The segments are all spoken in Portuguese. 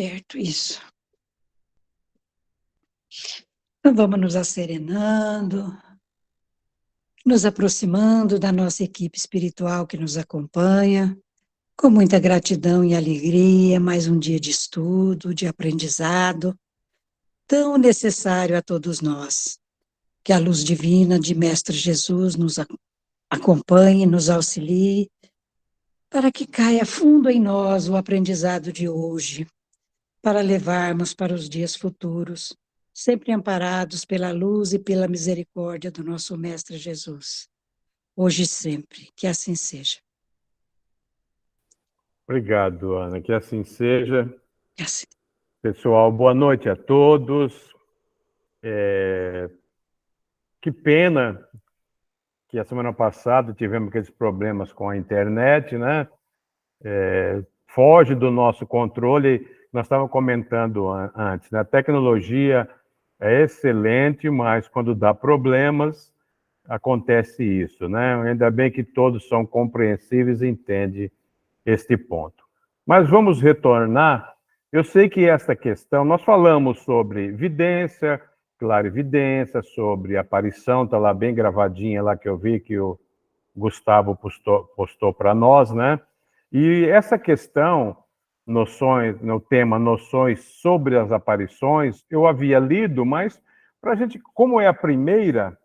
Certo, isso. Então, vamos nos acerenando, nos aproximando da nossa equipe espiritual que nos acompanha, com muita gratidão e alegria, mais um dia de estudo, de aprendizado, tão necessário a todos nós. Que a luz divina de Mestre Jesus nos acompanhe, nos auxilie, para que caia fundo em nós o aprendizado de hoje, para levarmos para os dias futuros, sempre amparados pela luz e pela misericórdia do nosso Mestre Jesus. Hoje e sempre, que assim seja. Obrigado, Ana. Que assim seja. Que assim. Pessoal, boa noite a todos. Que pena que a semana passada tivemos aqueles problemas com a internet, né? Foge do nosso controle. Nós estávamos comentando antes, né? A tecnologia é excelente, mas quando dá problemas, acontece isso, né? Ainda bem que todos são compreensíveis e entendem este ponto. Mas vamos retornar. Eu sei que esta questão, nós falamos sobre vidência, clarividência, sobre aparição, está lá bem gravadinha, lá que eu vi que o Gustavo postou para nós, né? E essa questão, noções, no tema noções sobre as aparições, eu havia lido, mas para a gente, como é a primeira,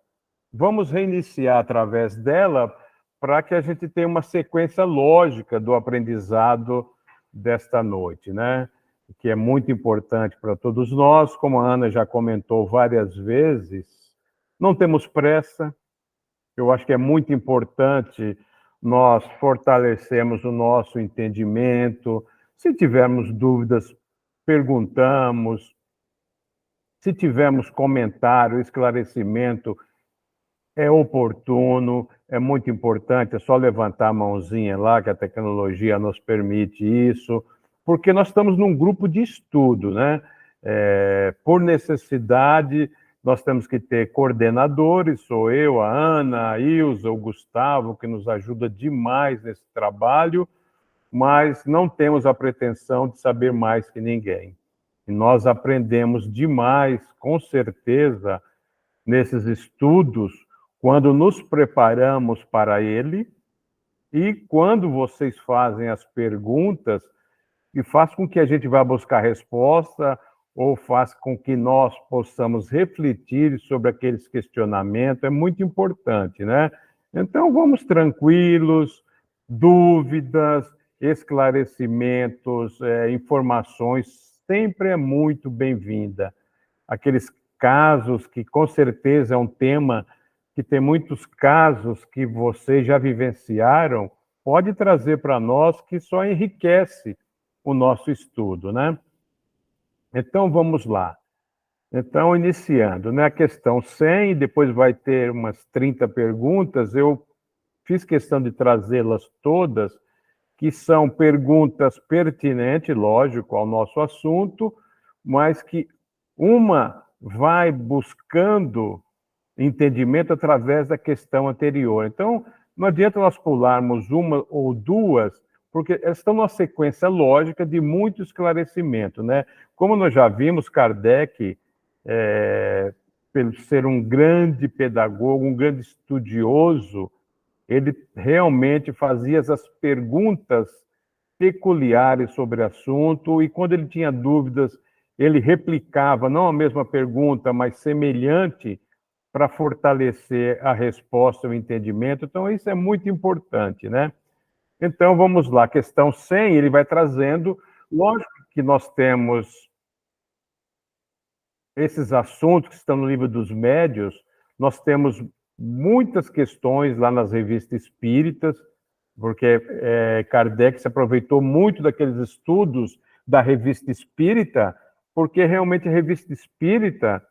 vamos reiniciar através dela para que a gente tenha uma sequência lógica do aprendizado desta noite, né? Que é muito importante para todos nós, como a Ana já comentou várias vezes, não temos pressa. Eu acho que é muito importante nós fortalecermos o nosso entendimento. Se tivermos dúvidas, perguntamos. Se tivermos comentário, esclarecimento, é oportuno, é muito importante, é só levantar a mãozinha lá, que a tecnologia nos permite isso, porque nós estamos num grupo de estudo, né? Por necessidade, nós temos que ter coordenadores, sou eu, a Ana, a Ilza, o Gustavo, que nos ajuda demais nesse trabalho, mas não temos a pretensão de saber mais que ninguém. E nós aprendemos demais, com certeza, nesses estudos, quando nos preparamos para ele e quando vocês fazem as perguntas, e faz com que a gente vá buscar resposta ou faz com que nós possamos refletir sobre aqueles questionamentos, é muito importante, né? Então, vamos tranquilos, dúvidas, esclarecimentos, informações, sempre é muito bem-vinda. Aqueles casos que, com certeza, é um tema que tem muitos casos que vocês já vivenciaram, pode trazer para nós que só enriquece o nosso estudo, né? Então, vamos lá. Então, iniciando, né? A questão 100, depois vai ter umas 30 perguntas, eu fiz questão de trazê-las todas, que são perguntas pertinentes, lógico, ao nosso assunto, mas que uma vai buscando entendimento através da questão anterior. Então, não adianta nós pularmos uma ou duas, porque elas estão numa sequência lógica de muito esclarecimento, né? Como nós já vimos, Kardec, pelo ser um grande pedagogo, um grande estudioso, ele realmente fazia essas perguntas peculiares sobre o assunto, e quando ele tinha dúvidas, ele replicava, não a mesma pergunta, mas semelhante, para fortalecer a resposta, o entendimento. Então, isso é muito importante, né? Então, vamos lá. Questão 100, ele vai trazendo... Lógico que nós temos esses assuntos que estão no livro dos médiuns, nós temos muitas questões lá nas revistas espíritas, porque Kardec se aproveitou muito daqueles estudos da revista espírita, porque realmente a revista espírita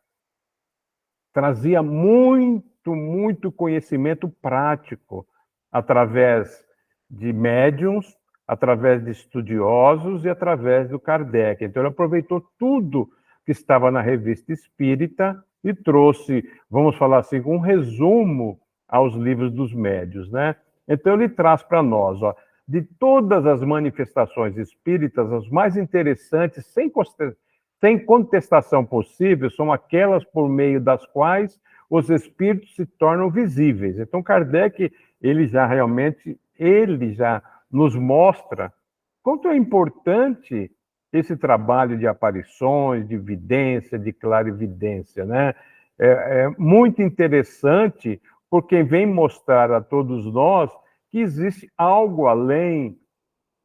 trazia muito conhecimento prático, através de médiuns, através de estudiosos e através do Kardec. Então, ele aproveitou tudo que estava na revista espírita e trouxe, vamos falar assim, um resumo aos livros dos médiuns, né? Então, ele traz para nós, ó, de todas as manifestações espíritas, as mais interessantes, sem contestação possível, são aquelas por meio das quais os espíritos se tornam visíveis. Então, Kardec, ele já nos mostra quanto é importante esse trabalho de aparições, de vidência, de clarividência, né? É muito interessante, porque vem mostrar a todos nós que existe algo além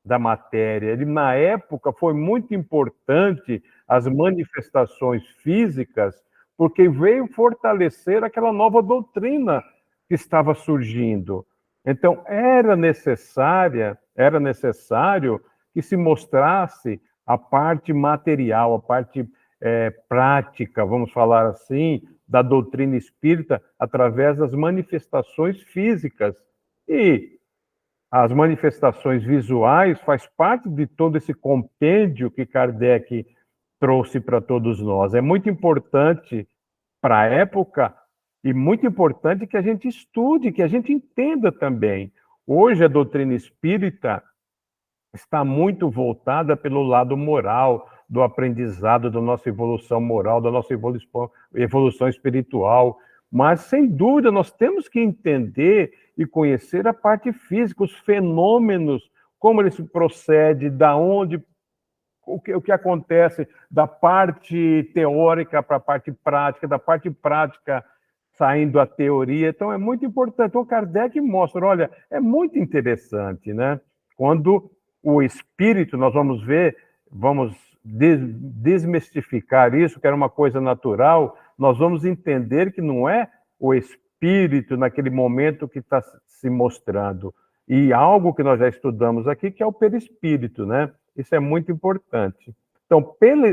da matéria. Ele, na época, foi muito importante as manifestações físicas, porque veio fortalecer aquela nova doutrina que estava surgindo. Então, era necessário que se mostrasse a parte material, a parte prática, vamos falar assim, da doutrina espírita através das manifestações físicas. E as manifestações visuais faz parte de todo esse compêndio que Kardec trouxe para todos nós. É muito importante para a época e muito importante que a gente estude, que a gente entenda também. Hoje a doutrina espírita está muito voltada pelo lado moral, do aprendizado, da nossa evolução moral, da nossa evolução espiritual. Mas, sem dúvida, nós temos que entender e conhecer a parte física, os fenômenos, como ele se procede, da onde, o que acontece da parte teórica para a parte prática, da parte prática saindo a teoria. Então, é muito importante. Então, Kardec mostra, olha, é muito interessante, né? Quando o espírito, nós vamos ver, vamos desmistificar isso, que era uma coisa natural, nós vamos entender que não é o espírito naquele momento que está se mostrando. E algo que nós já estudamos aqui, que é o perispírito, né? Isso é muito importante. Então,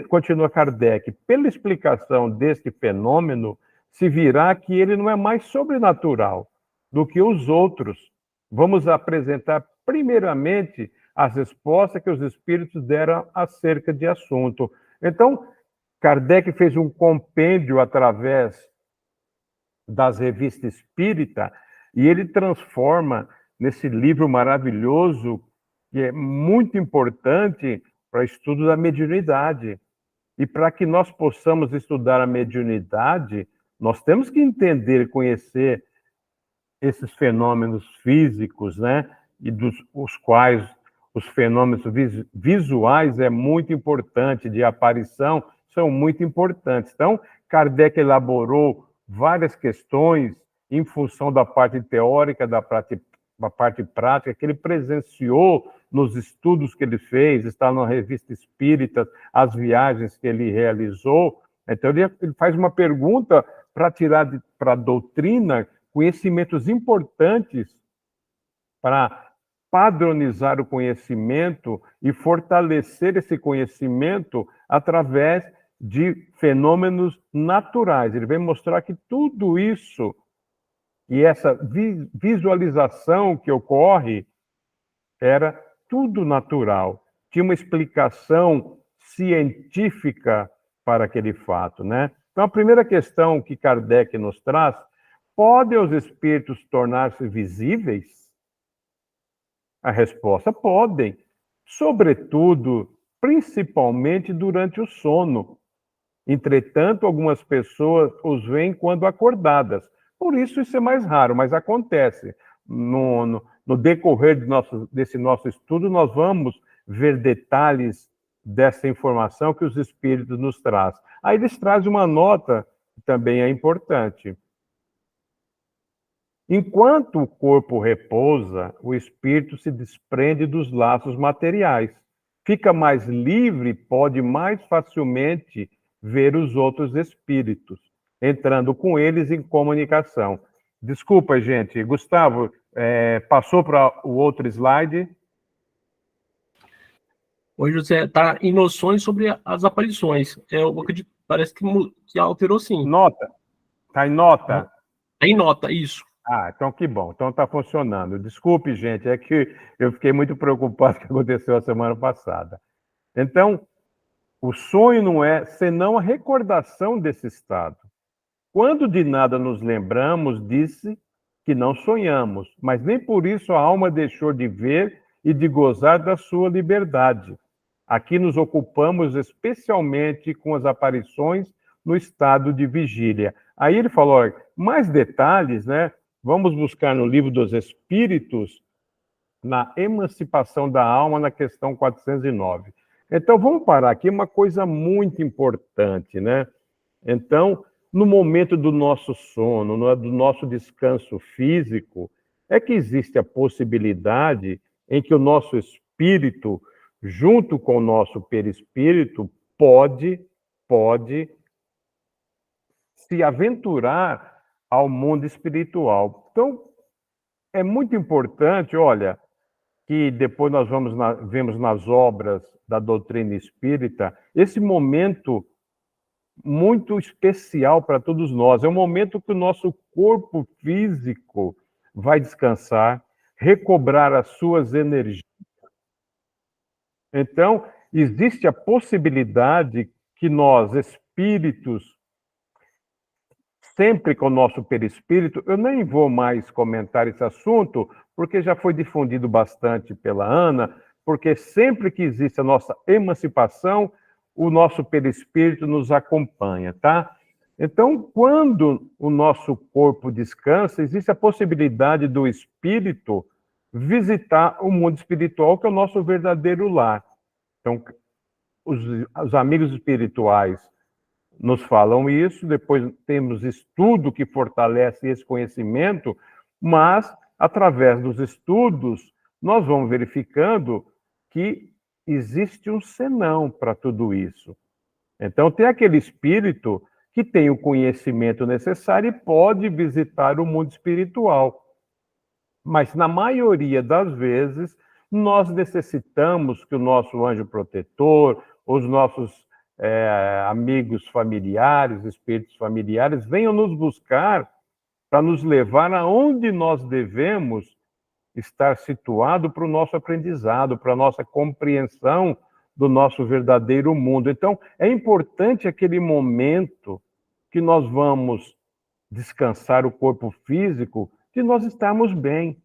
continua Kardec, pela explicação deste fenômeno, se virá que ele não é mais sobrenatural do que os outros. Vamos apresentar, primeiramente, as respostas que os espíritos deram acerca de assunto. Então, Kardec fez um compêndio através das revistas espírita e ele transforma nesse livro maravilhoso, que é muito importante para o estudo da mediunidade. E para que nós possamos estudar a mediunidade, nós temos que entender e conhecer esses fenômenos físicos, né? E os quais os fenômenos visuais é muito importante, de aparição, são muito importantes. Então, Kardec elaborou várias questões em função da parte teórica, da parte prática, que ele presenciou nos estudos que ele fez, está na Revista Espírita, as viagens que ele realizou. Então, ele faz uma pergunta para tirar para a doutrina conhecimentos importantes para padronizar o conhecimento e fortalecer esse conhecimento através de fenômenos naturais. Ele vem mostrar que tudo isso e essa visualização que ocorre era tudo natural. Tinha uma explicação científica para aquele fato, né? Então, a primeira questão que Kardec nos traz: podem os espíritos tornar-se visíveis? A resposta: podem, sobretudo, principalmente durante o sono. Entretanto, algumas pessoas os veem quando acordadas. Por isso é mais raro, mas acontece. No decorrer desse nosso estudo, nós vamos ver detalhes dessa informação que os espíritos nos trazem. Aí eles trazem uma nota que também é importante. Enquanto o corpo repousa, o espírito se desprende dos laços materiais. Fica mais livre, pode mais facilmente ver os outros espíritos, entrando com eles em comunicação. Desculpa, gente. Gustavo, passou para o outro slide. Oi, José, está em noções sobre as aparições. Eu acredito, parece que alterou sim. Nota. Está em nota? Está em nota, isso. Ah, então que bom. Então está funcionando. Desculpe, gente, é que eu fiquei muito preocupado com o que aconteceu a semana passada. Então, o sonho não é senão a recordação desse estado. Quando de nada nos lembramos, disse que não sonhamos, mas nem por isso a alma deixou de ver e de gozar da sua liberdade. Aqui nos ocupamos especialmente com as aparições no estado de vigília. Aí ele falou, olha, mais detalhes, né? Vamos buscar no Livro dos Espíritos, na emancipação da alma, na questão 409. Então, vamos parar aqui, uma coisa muito importante, né? Então, no momento do nosso sono, do nosso descanso físico, é que existe a possibilidade em que o nosso espírito, junto com o nosso perispírito, pode se aventurar ao mundo espiritual. Então, é muito importante, olha, que depois nós vemos nas obras da doutrina espírita, esse momento muito especial para todos nós. É um momento que o nosso corpo físico vai descansar, recobrar as suas energias. Então, existe a possibilidade que nós, espíritos, sempre com o nosso perispírito, eu nem vou mais comentar esse assunto, porque já foi difundido bastante pela Ana, porque sempre que existe a nossa emancipação, o nosso perispírito nos acompanha, tá? Então, quando o nosso corpo descansa, existe a possibilidade do espírito visitar o mundo espiritual, que é o nosso verdadeiro lar. Então, os amigos espirituais nos falam isso, depois temos estudo que fortalece esse conhecimento, mas, através dos estudos, nós vamos verificando que existe um senão para tudo isso. Então, tem aquele espírito que tem o conhecimento necessário e pode visitar o mundo espiritual. Mas, na maioria das vezes, nós necessitamos que o nosso anjo protetor, os nossos amigos familiares, espíritos familiares, venham nos buscar para nos levar aonde nós devemos estar situado para o nosso aprendizado, para a nossa compreensão do nosso verdadeiro mundo. Então, é importante aquele momento que nós vamos descansar o corpo físico, de nós estarmos bem,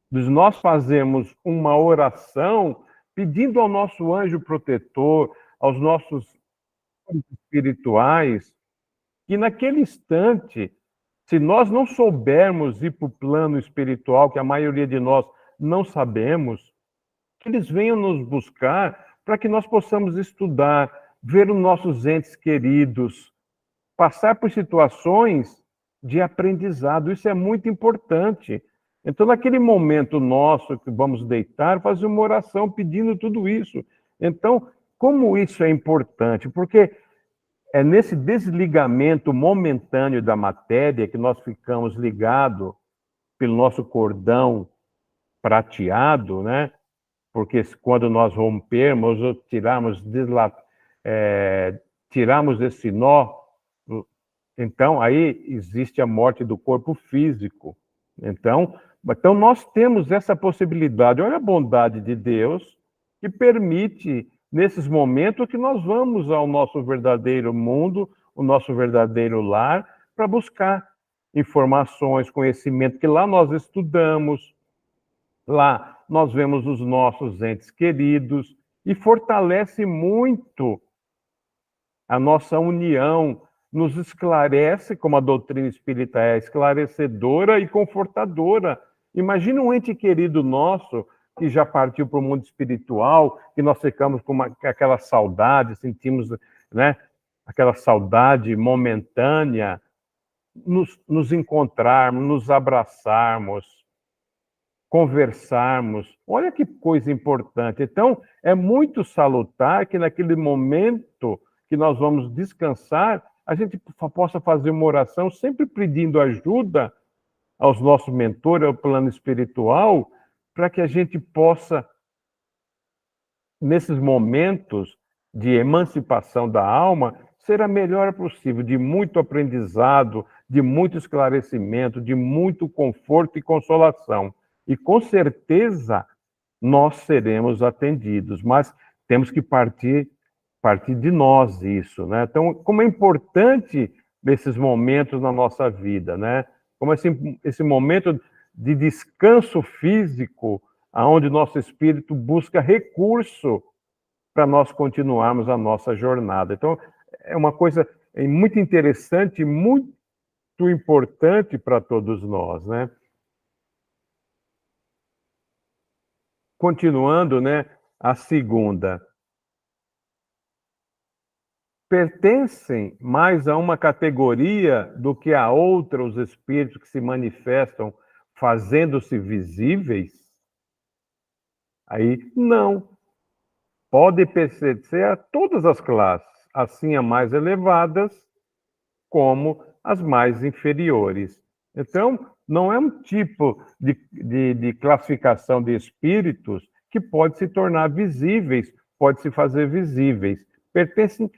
de nós fazermos uma oração pedindo ao nosso anjo protetor, aos nossos espirituais, que naquele instante, se nós não soubermos ir para o plano espiritual, que a maioria de nós não sabemos, que eles venham nos buscar para que nós possamos estudar, ver os nossos entes queridos, passar por situações de aprendizado. Isso é muito importante. Então, naquele momento nosso que vamos deitar, fazer uma oração pedindo tudo isso. Então, como isso é importante? Porque é nesse desligamento momentâneo da matéria que nós ficamos ligados pelo nosso cordão prateado, né? Porque quando nós rompermos ou tirarmos esse nó, então aí existe a morte do corpo físico. Então nós temos essa possibilidade. Olha a bondade de Deus que permite, nesses momentos, que nós vamos ao nosso verdadeiro mundo, o nosso verdadeiro lar, para buscar informações, conhecimento, que lá nós estudamos, lá nós vemos os nossos entes queridos, e fortalece muito a nossa união, nos esclarece, como a doutrina espírita é esclarecedora e confortadora. Imagina um ente querido nosso que já partiu para o mundo espiritual, que nós ficamos com aquela saudade, sentimos, né, aquela saudade momentânea, nos encontrarmos, nos abraçarmos, conversarmos. Olha que coisa importante. Então, é muito salutar que naquele momento que nós vamos descansar, a gente possa fazer uma oração sempre pedindo ajuda aos nossos mentores, ao plano espiritual, para que a gente possa, nesses momentos de emancipação da alma, ser a melhor possível, de muito aprendizado, de muito esclarecimento, de muito conforto e consolação. E com certeza nós seremos atendidos, mas temos que partir de nós isso, né? Então, como é importante esses momentos na nossa vida, né? Como esse momento de descanso físico onde nosso espírito busca recurso para nós continuarmos a nossa jornada. Então, é uma coisa muito interessante, muito importante para todos nós, né? Continuando, né, a segunda. Pertencem mais a uma categoria do que a outra os espíritos que se manifestam fazendo-se visíveis? Aí, não. Pode pertencer a todas as classes, assim as mais elevadas como as mais inferiores. Então, não é um tipo de classificação de espíritos que pode se tornar visíveis, pode se fazer visíveis. Pertencem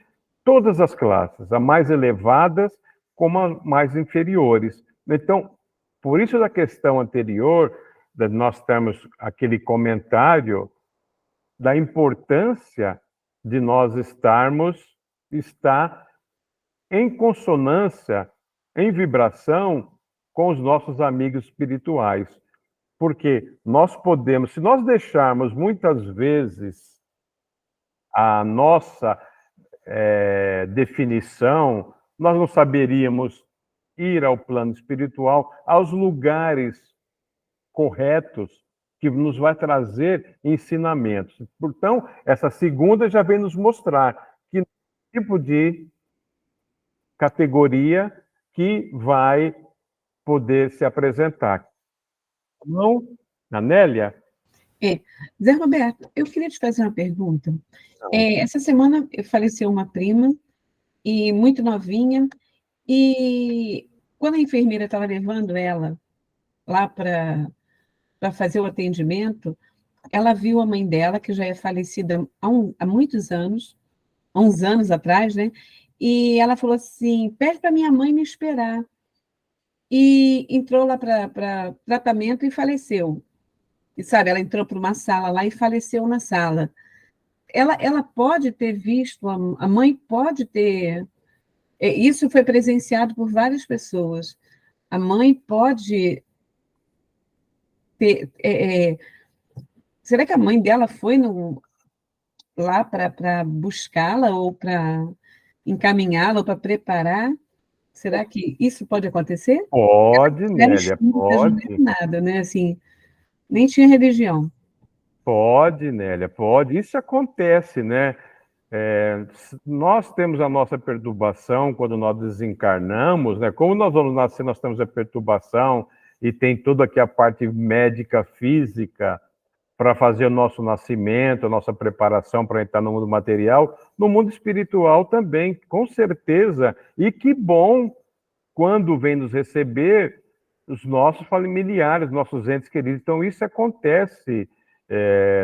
todas as classes, as mais elevadas como as mais inferiores. Então, por isso da questão anterior, nós temos aquele comentário da importância de nós estar em consonância, em vibração com os nossos amigos espirituais. Porque nós podemos, se nós deixarmos muitas vezes a nossa definição, nós não saberíamos ir ao plano espiritual, aos lugares corretos que nos vai trazer ensinamentos. Então, essa segunda já vem nos mostrar que tipo de categoria que vai poder se apresentar. Não, Anélia? Zé Roberto, eu queria te fazer uma pergunta. Essa semana faleceu uma prima, e muito novinha, e quando a enfermeira estava levando ela lá para fazer o atendimento, ela viu a mãe dela, que já é falecida há muitos anos, há uns anos atrás, né? E ela falou assim: pede para minha mãe me esperar. E entrou lá para tratamento e faleceu. E sabe, ela entrou para uma sala lá e faleceu na sala. Ela pode ter visto, a mãe pode ter. Isso foi presenciado por várias pessoas. A mãe pode ter. Será que a mãe dela foi lá para buscá-la ou para encaminhá-la ou para preparar? Será que isso pode acontecer? Pode, Ela era Nélia, espírita, não pode. era nada, né? Assim, nem tinha religião. Pode, Nélia, pode. Isso acontece, né? Nós temos a nossa perturbação quando nós desencarnamos, né? Como nós vamos nascer, nós temos a perturbação e tem toda aqui a parte médica, física, para fazer o nosso nascimento, a nossa preparação para entrar no mundo material, no mundo espiritual também, com certeza. E que bom quando vem nos receber os nossos familiares, nossos entes queridos. Então, isso acontece,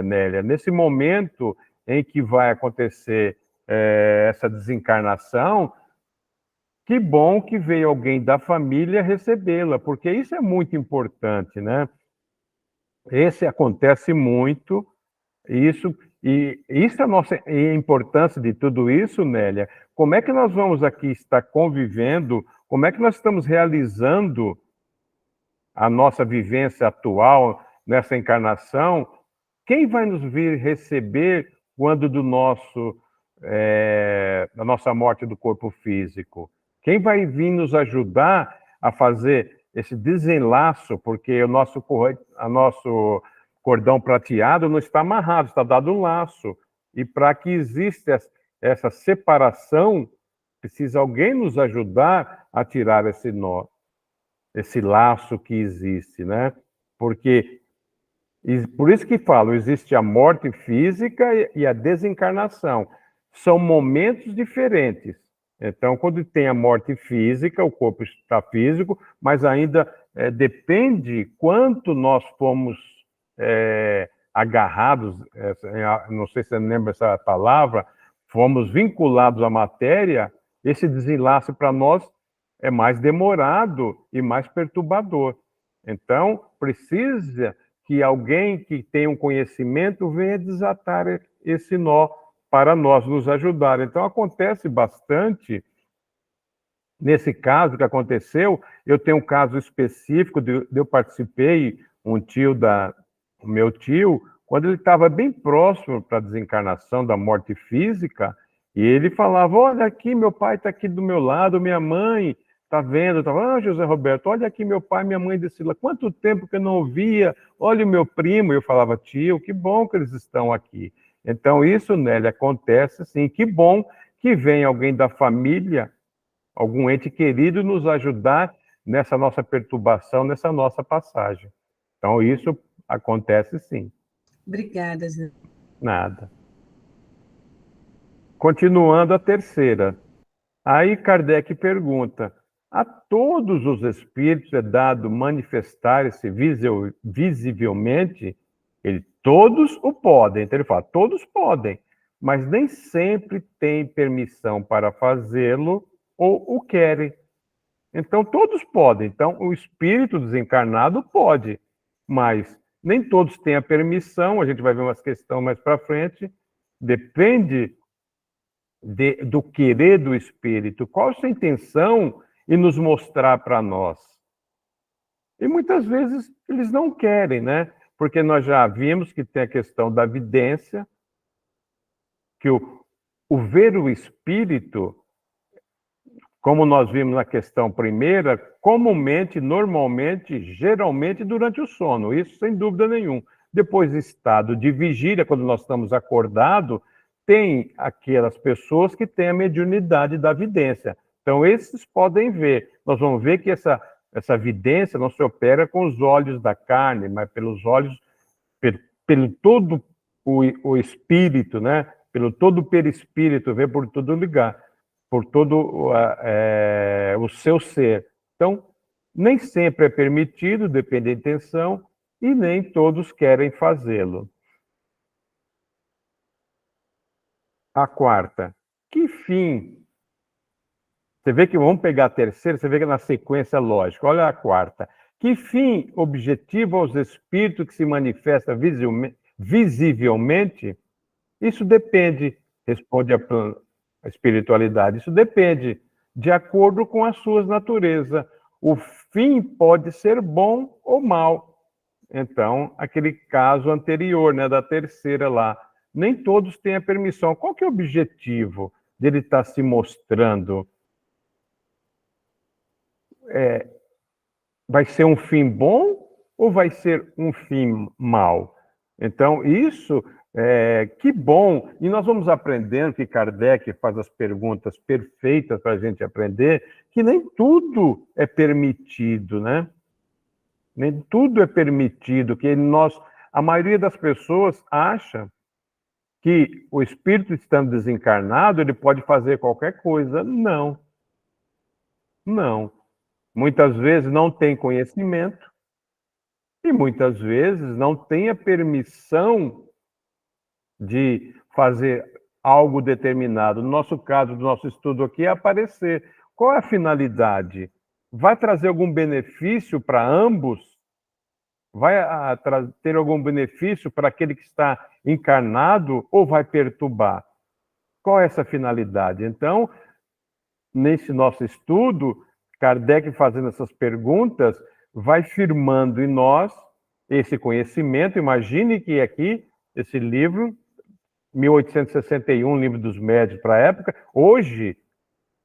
Nélia, nesse momento em que vai acontecer essa desencarnação, que bom que veio alguém da família recebê-la, porque isso é muito importante, né? Esse acontece muito, isso é a nossa a importância de tudo isso, Nélia. Como é que nós vamos aqui estar convivendo, como é que nós estamos realizando a nossa vivência atual nessa encarnação? Quem vai nos vir receber quando da nossa morte do corpo físico? Quem vai vir nos ajudar a fazer esse desenlaço, porque o nosso cordão prateado não está amarrado, está dado um laço. E para que exista essa separação, precisa alguém nos ajudar a tirar esse nó, esse laço que existe, né? Porque, por isso que falo, existe a morte física e a desencarnação. São momentos diferentes. Então, quando tem a morte física, o corpo está físico, mas ainda depende quanto nós fomos agarrados, não sei se você lembra essa palavra, fomos vinculados à matéria, esse desenlace para nós é mais demorado e mais perturbador. Então, precisa que alguém que tenha um conhecimento venha desatar esse nó para nós, nos ajudar. Então, acontece bastante. Nesse caso que aconteceu, eu tenho um caso específico, eu participei, um tio o meu tio, quando ele estava bem próximo para a desencarnação da morte física, e ele falava, olha aqui, meu pai está aqui do meu lado, minha mãe está vendo, José Roberto, olha aqui meu pai e minha mãe desse lá, quanto tempo que eu não ouvia, olha o meu primo, eu falava, tio, que bom que eles estão aqui. Então isso, Nélia, acontece assim, que bom que vem alguém da família, algum ente querido nos ajudar nessa nossa perturbação, nessa nossa passagem. Então isso acontece sim. Obrigada, Zé. Nada. Continuando a terceira. Aí Kardec pergunta, a todos os espíritos é dado manifestar-se visivelmente? Todos o podem. Então ele fala, todos podem, mas nem sempre têm permissão para fazê-lo ou o querem. Então todos podem. Então o espírito desencarnado pode, mas nem todos têm a permissão, a gente vai ver umas questões mais para frente, depende do querer do espírito, qual a sua intenção em nos mostrar para nós. E muitas vezes eles não querem, né? Porque nós já vimos que tem a questão da vidência, que o ver o espírito, como nós vimos na questão primeira, comumente, normalmente, geralmente durante o sono, isso sem dúvida nenhuma. Depois, estado de vigília, quando nós estamos acordados, tem aquelas pessoas que têm a mediunidade da vidência. Então, esses podem ver. Nós vamos ver que essa vidência não se opera com os olhos da carne, mas pelos olhos, pelo todo o espírito, né? Pelo todo o perispírito, vê por todo lugar, por todo o seu ser. Então, nem sempre é permitido, depende da intenção, e nem todos querem fazê-lo. A quarta, que fim? Você vê que vamos pegar a terceira, você vê que é na sequência lógica. Olha a quarta. Que fim objetivo aos espíritos que se manifesta visivelmente? Isso depende, responde a espiritualidade, isso depende, de acordo com as suas naturezas. O fim pode ser bom ou mal. Então, aquele caso anterior, né, da terceira lá, nem todos têm a permissão. Qual que é o objetivo dele estar se mostrando? Vai ser um fim bom ou vai ser um fim mau? Então, isso, que bom. E nós vamos aprendendo, que Kardec faz as perguntas perfeitas para a gente aprender, que nem tudo é permitido, né? Nem tudo é permitido, que a maioria das pessoas acha que o espírito estando desencarnado, ele pode fazer qualquer coisa. Não. Não. Muitas vezes não tem conhecimento e muitas vezes não tem a permissão de fazer algo determinado. No nosso caso, do nosso estudo aqui, é aparecer. Qual é a finalidade? Vai trazer algum benefício para ambos? Vai ter algum benefício para aquele que está encarnado ou vai perturbar? Qual é essa finalidade? Então, nesse nosso estudo, Kardec fazendo essas perguntas, vai firmando em nós esse conhecimento. Imagine que aqui, esse livro, 1861, livro dos médios para a época, hoje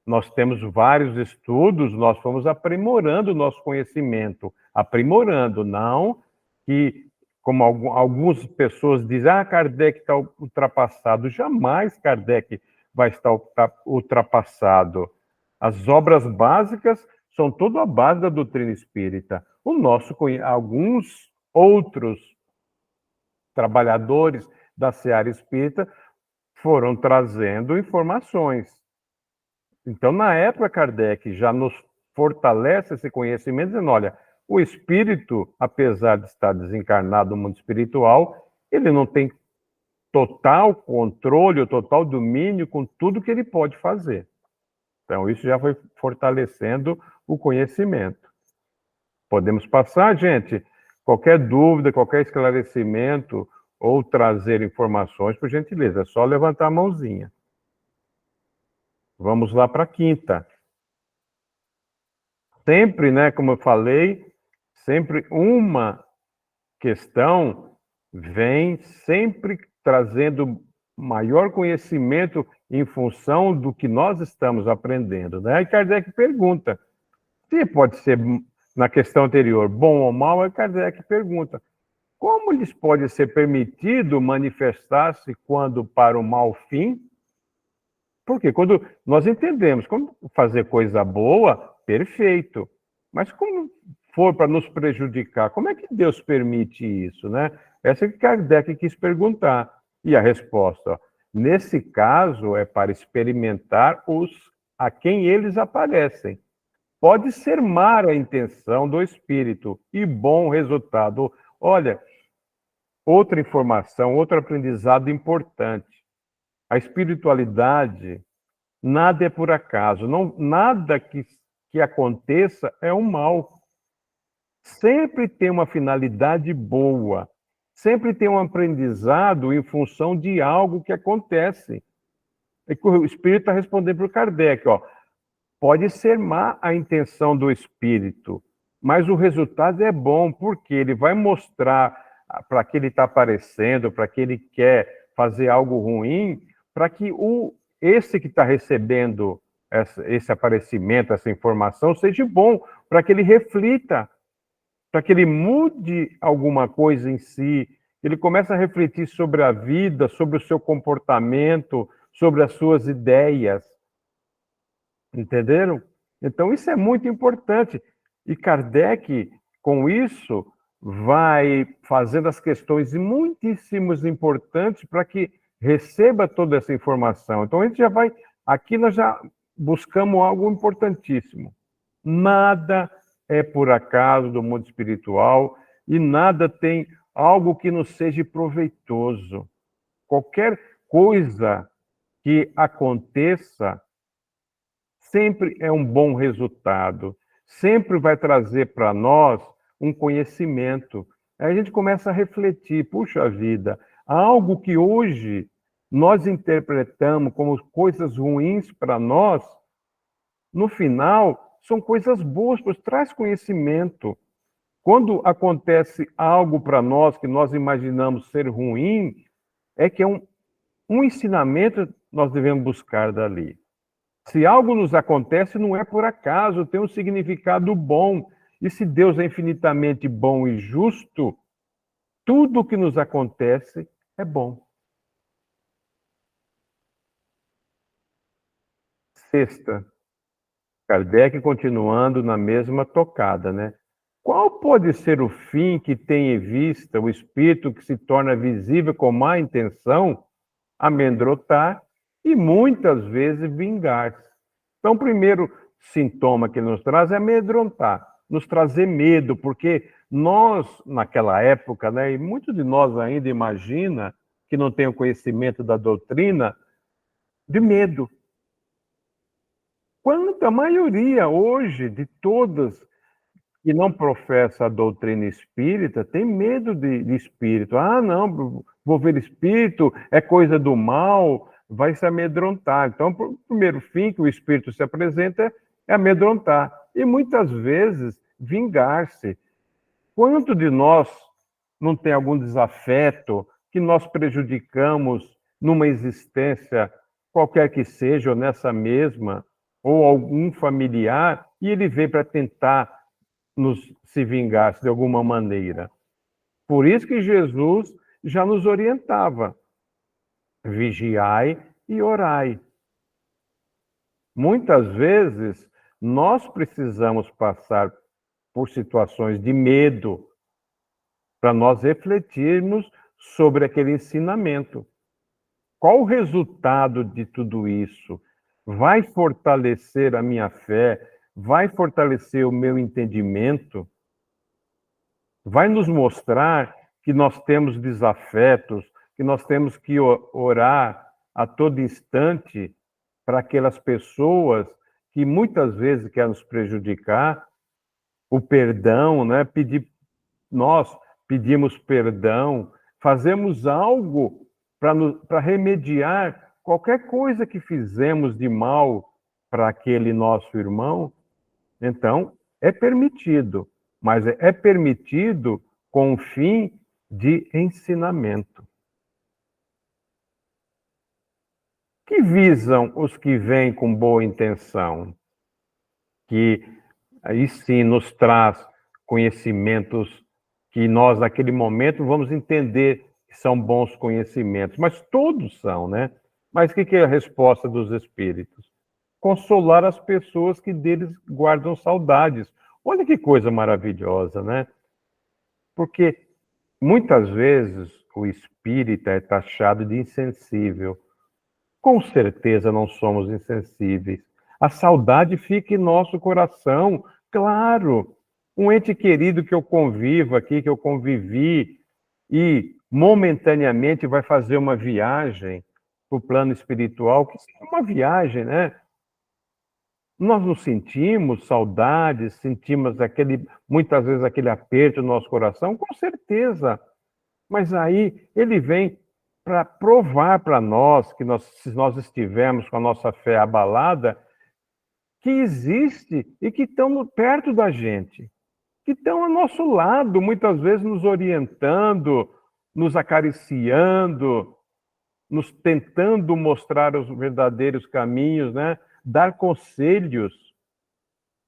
nós temos vários estudos, nós fomos aprimorando o nosso conhecimento, aprimorando, não que, como algumas pessoas dizem, Kardec está ultrapassado. Jamais Kardec vai estar ultrapassado. As obras básicas são toda a base da doutrina espírita. Alguns outros trabalhadores da seara espírita foram trazendo informações. Então, na época, Kardec já nos fortalece esse conhecimento, dizendo, olha, o espírito, apesar de estar desencarnado no mundo espiritual, ele não tem total controle, total domínio com tudo que ele pode fazer. Então, isso já foi fortalecendo o conhecimento. Podemos passar, gente? Qualquer dúvida, qualquer esclarecimento ou trazer informações, por gentileza, é só levantar a mãozinha. Vamos lá para a quinta. Sempre, né, como eu falei, sempre uma questão vem sempre trazendo maior conhecimento em função do que nós estamos aprendendo, né? E Kardec pergunta, se pode ser, na questão anterior, bom ou mal, aí Kardec pergunta, como lhes pode ser permitido manifestar-se quando para o mau fim? Porque quando nós entendemos como fazer coisa boa, perfeito. Mas como for para nos prejudicar, como é que Deus permite isso, né? Essa que Kardec quis perguntar. E a resposta, ó, nesse caso, é para experimentar os a quem eles aparecem. Pode ser má a intenção do espírito e bom resultado. Olha, outra informação, outro aprendizado importante. A espiritualidade, nada é por acaso, não, nada que aconteça é um mal. Sempre tem uma finalidade boa, sempre tem um aprendizado em função de algo que acontece. É que o Espírito está respondendo para o Kardec, ó, pode ser má a intenção do Espírito, mas o resultado é bom, porque ele vai mostrar para que ele está aparecendo, para que ele quer fazer algo ruim, para que esse que está recebendo esse aparecimento, essa informação, seja bom, para que ele reflita, para que ele mude alguma coisa em si, ele comece a refletir sobre a vida, sobre o seu comportamento, sobre as suas ideias. Entenderam? Então, isso é muito importante. E Kardec, com isso, vai fazendo as questões muitíssimos importantes para que receba toda essa informação. Então, a gente já vai... Aqui nós já buscamos algo importantíssimo. Nada é por acaso do mundo espiritual e nada tem algo que nos seja proveitoso. Qualquer coisa que aconteça sempre é um bom resultado, sempre vai trazer para nós um conhecimento. Aí a gente começa a refletir, puxa vida, algo que hoje nós interpretamos como coisas ruins para nós, no final são coisas boas, pois traz conhecimento. Quando acontece algo para nós que nós imaginamos ser ruim, é que é um ensinamento que nós devemos buscar dali. Se algo nos acontece, não é por acaso, tem um significado bom. E se Deus é infinitamente bom e justo, tudo o que nos acontece é bom. Sexta, Kardec continuando na mesma tocada, né? Qual pode ser o fim que tem em vista o espírito que se torna visível com má intenção, amedrontar e muitas vezes vingar-se? Então, o primeiro sintoma que ele nos traz é amedrontar, nos trazer medo, porque nós, naquela época, né, e muitos de nós ainda imagina que não tem o conhecimento da doutrina, de medo. Quando a maioria hoje de todas que não professa a doutrina espírita tem medo de espírito. Ah, não, vou ver espírito, é coisa do mal, vai se amedrontar. Então, o primeiro fim que o espírito se apresenta é amedrontar. E muitas vezes vingar-se. Quanto de nós não tem algum desafeto que nós prejudicamos numa existência, qualquer que seja, ou nessa mesma, ou algum familiar, e ele vem para tentar se vingar de alguma maneira. Por isso que Jesus já nos orientava: vigiai e orai. Muitas vezes nós precisamos passar por situações de medo para nós refletirmos sobre aquele ensinamento. Qual o resultado de tudo isso? Vai fortalecer a minha fé? Vai fortalecer o meu entendimento? Vai nos mostrar que nós temos desafetos, que nós temos que orar a todo instante para aquelas pessoas que muitas vezes querem nos prejudicar, o perdão, né? Nós pedimos perdão, fazemos algo para remediar qualquer coisa que fizemos de mal para aquele nosso irmão. Então, é permitido, mas é permitido com o fim de ensinamento. Que visam os que vêm com boa intenção? Que aí sim nos traz conhecimentos que nós, naquele momento, vamos entender que são bons conhecimentos. Mas todos são, né? Mas o que é a resposta dos espíritos? Consolar as pessoas que deles guardam saudades. Olha que coisa maravilhosa, né? Porque muitas vezes o espírita é taxado de insensível. Com certeza não somos insensíveis. A saudade fica em nosso coração, claro. Um ente querido que eu convivo aqui, que eu convivi, e momentaneamente vai fazer uma viagem para o plano espiritual, que é uma viagem, né? Nós nos sentimos saudades, sentimos muitas vezes aquele aperto no nosso coração, com certeza. Mas aí ele vem para provar para nós, se nós estivermos com a nossa fé abalada, que existe e que estão perto da gente, que estão ao nosso lado, muitas vezes nos orientando, nos acariciando, nos tentando mostrar os verdadeiros caminhos, né? Dar conselhos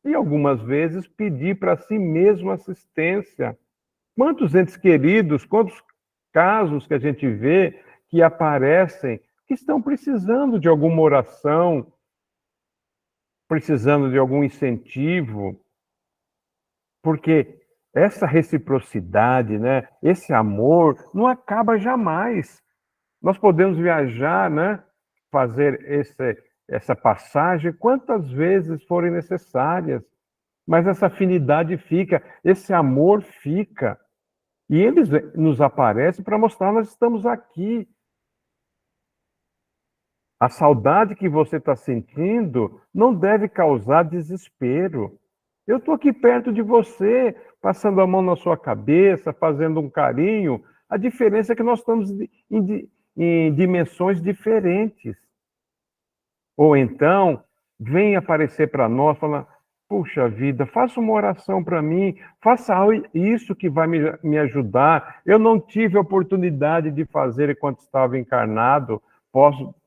e algumas vezes pedir para si mesmo assistência. Quantos entes queridos, quantos casos que a gente vê que aparecem, que estão precisando de alguma oração, precisando de algum incentivo, porque essa reciprocidade, né, esse amor, não acaba jamais. Nós podemos viajar, né, fazer essa passagem quantas vezes forem necessárias, mas essa afinidade fica, esse amor fica. E eles nos aparecem para mostrar nós estamos aqui. A saudade que você está sentindo não deve causar desespero. Eu estou aqui perto de você, passando a mão na sua cabeça, fazendo um carinho. A diferença é que nós estamos em dimensões diferentes. Ou então, vem aparecer para nós, falar, puxa vida, faça uma oração para mim, faça isso que vai me ajudar. Eu não tive a oportunidade de fazer enquanto estava encarnado.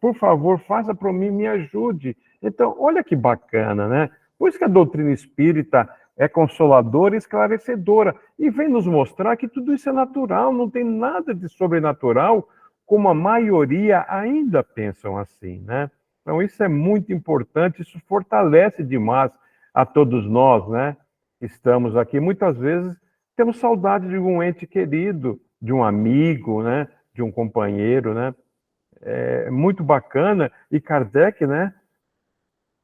Por favor, faça para mim, me ajude. Então, olha que bacana, né? Por isso que a doutrina espírita é consoladora e esclarecedora. E vem nos mostrar que tudo isso é natural, não tem nada de sobrenatural, como a maioria ainda pensam assim, né? Então, isso é muito importante, isso fortalece demais a todos nós, né? Estamos aqui, muitas vezes, temos saudade de um ente querido, de um amigo, né? De um companheiro, né? É muito bacana, e Kardec, né?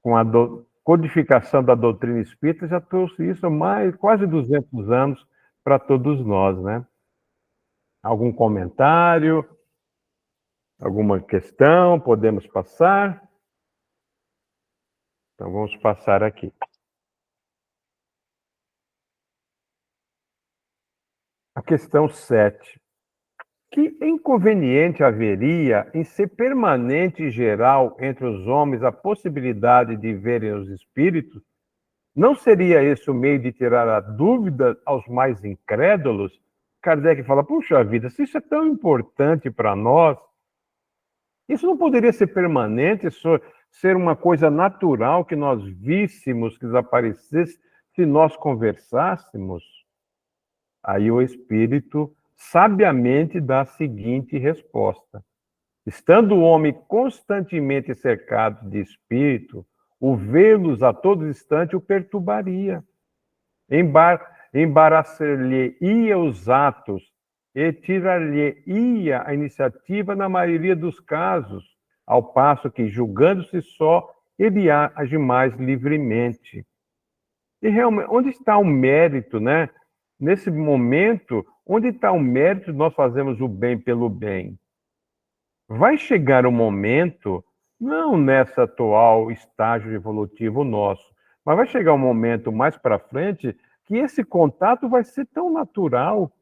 Com a codificação da doutrina espírita, já trouxe isso há quase 200 anos para todos nós, né? Algum comentário? Alguma questão? Podemos passar? Então, vamos passar aqui. A questão 7. Que inconveniente haveria em ser permanente e geral entre os homens a possibilidade de verem os espíritos? Não seria esse o meio de tirar a dúvida aos mais incrédulos? Kardec fala, puxa vida, se isso é tão importante para nós, isso não poderia ser permanente, ser uma coisa natural que nós víssemos, que desaparecesse, se nós conversássemos? Aí o Espírito sabiamente dá a seguinte resposta. Estando o homem constantemente cercado de espírito, o vê-los a todo instante o perturbaria. Embaraçar-lhe-ia os atos e tirar-lhe-ia a iniciativa na maioria dos casos, ao passo que, julgando-se só, ele age mais livremente. E realmente, onde está o mérito, né? Nesse momento, onde está o mérito de nós fazermos o bem pelo bem? Vai chegar um momento, não nessa atual estágio evolutivo nosso, mas vai chegar um momento mais para frente que esse contato vai ser tão natural,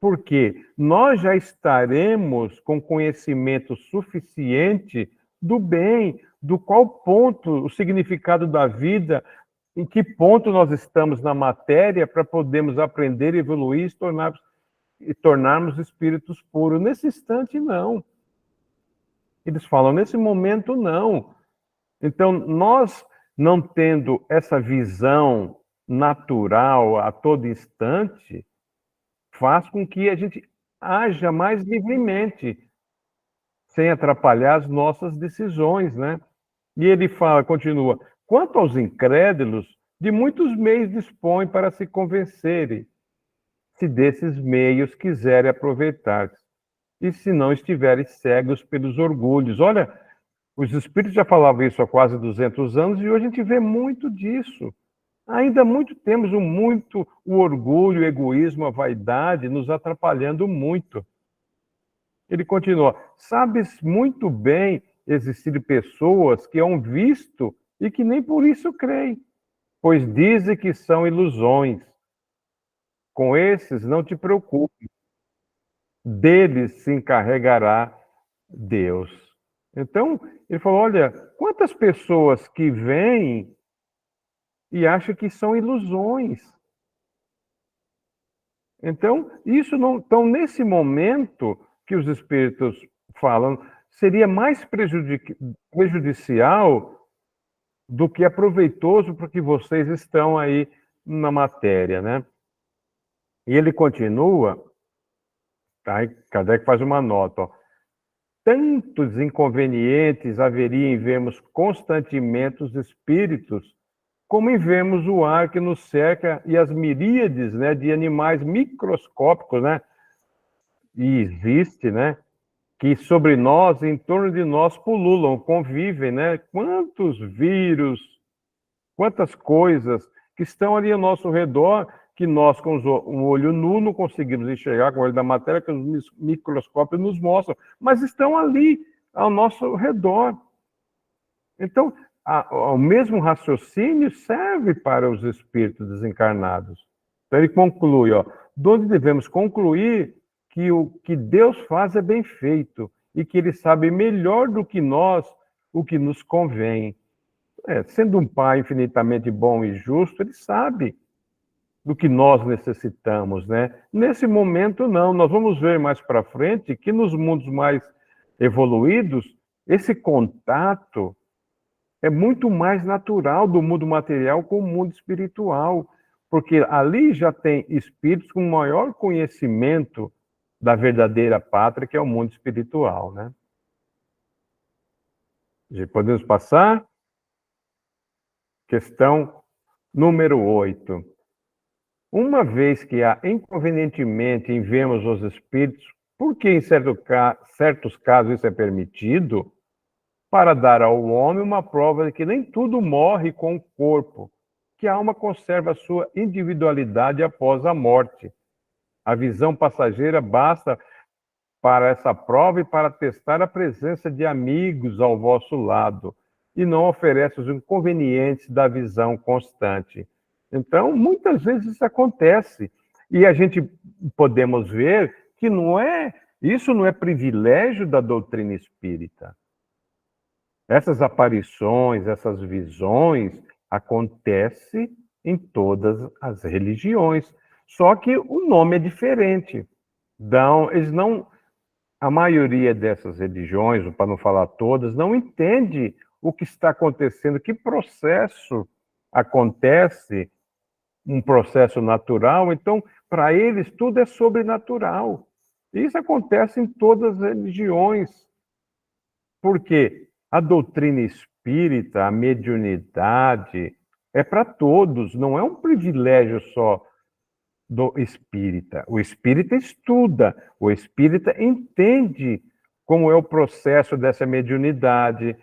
porque nós já estaremos com conhecimento suficiente do bem, do qual ponto, o significado da vida, em que ponto nós estamos na matéria para podermos aprender, evoluir e se tornar e tornarmos espíritos puros. Nesse instante, não. Eles falam, nesse momento, não. Então, nós não tendo essa visão natural a todo instante, faz com que a gente haja mais livremente, sem atrapalhar as nossas decisões, né? E ele fala, continua, quanto aos incrédulos, de muitos meios dispõem para se convencerem, se desses meios quiserem aproveitar, e se não estiverem cegos pelos orgulhos. Olha, os espíritos já falavam isso há quase 200 anos, e hoje a gente vê muito disso. Ainda temos o orgulho, o egoísmo, a vaidade nos atrapalhando muito. Ele continua, sabes muito bem existir pessoas que hão visto e que nem por isso creem, pois dizem que são ilusões. Com esses não te preocupes, deles se encarregará Deus. Então, ele falou, olha, quantas pessoas que vêm e acham que são ilusões. Então, então, nesse momento que os espíritos falam, seria mais prejudicial do que é proveitoso porque vocês estão aí na matéria, né? E ele continua, tá? Kardec faz uma nota, ó. Tantos inconvenientes haveria em vermos constantemente os espíritos, como em vermos o ar que nos cerca e as miríades, né, de animais microscópicos, né? E existe, né? Que sobre nós, em torno de nós, pululam, convivem, né? Quantos vírus, quantas coisas que estão ali ao nosso redor, que nós, com um olho nu, não conseguimos enxergar, com o olho da matéria, que os microscópios nos mostram, mas estão ali, ao nosso redor. Então, o mesmo raciocínio serve para os espíritos desencarnados. Então, ele conclui, ó, de onde devemos concluir que o que Deus faz é bem feito e que Ele sabe melhor do que nós o que nos convém. Sendo um Pai infinitamente bom e justo, Ele sabe do que nós necessitamos, né? Nesse momento, não. Nós vamos ver mais para frente que nos mundos mais evoluídos, esse contato é muito mais natural do mundo material com o mundo espiritual, porque ali já tem espíritos com maior conhecimento da verdadeira pátria, que é o mundo espiritual, né? Podemos passar? Questão número 8. Uma vez que há inconvenientemente em vermos os espíritos, por que em certos casos isso é permitido? Para dar ao homem uma prova de que nem tudo morre com o corpo, que a alma conserva a sua individualidade após a morte. A visão passageira basta para essa prova e para testar a presença de amigos ao vosso lado, e não oferece os inconvenientes da visão constante. Então, muitas vezes isso acontece, e a gente podemos ver que isso não é privilégio da doutrina espírita. Essas aparições, essas visões, acontecem em todas as religiões, só que o nome é diferente. Então, a maioria dessas religiões, para não falar todas, não entende o que está acontecendo, que processo acontece, um processo natural. Então, para eles, tudo é sobrenatural. Isso acontece em todas as religiões. Por quê? A doutrina espírita, a mediunidade, é para todos, não é um privilégio só do espírita. O espírita estuda, o espírita entende como é o processo dessa mediunidade,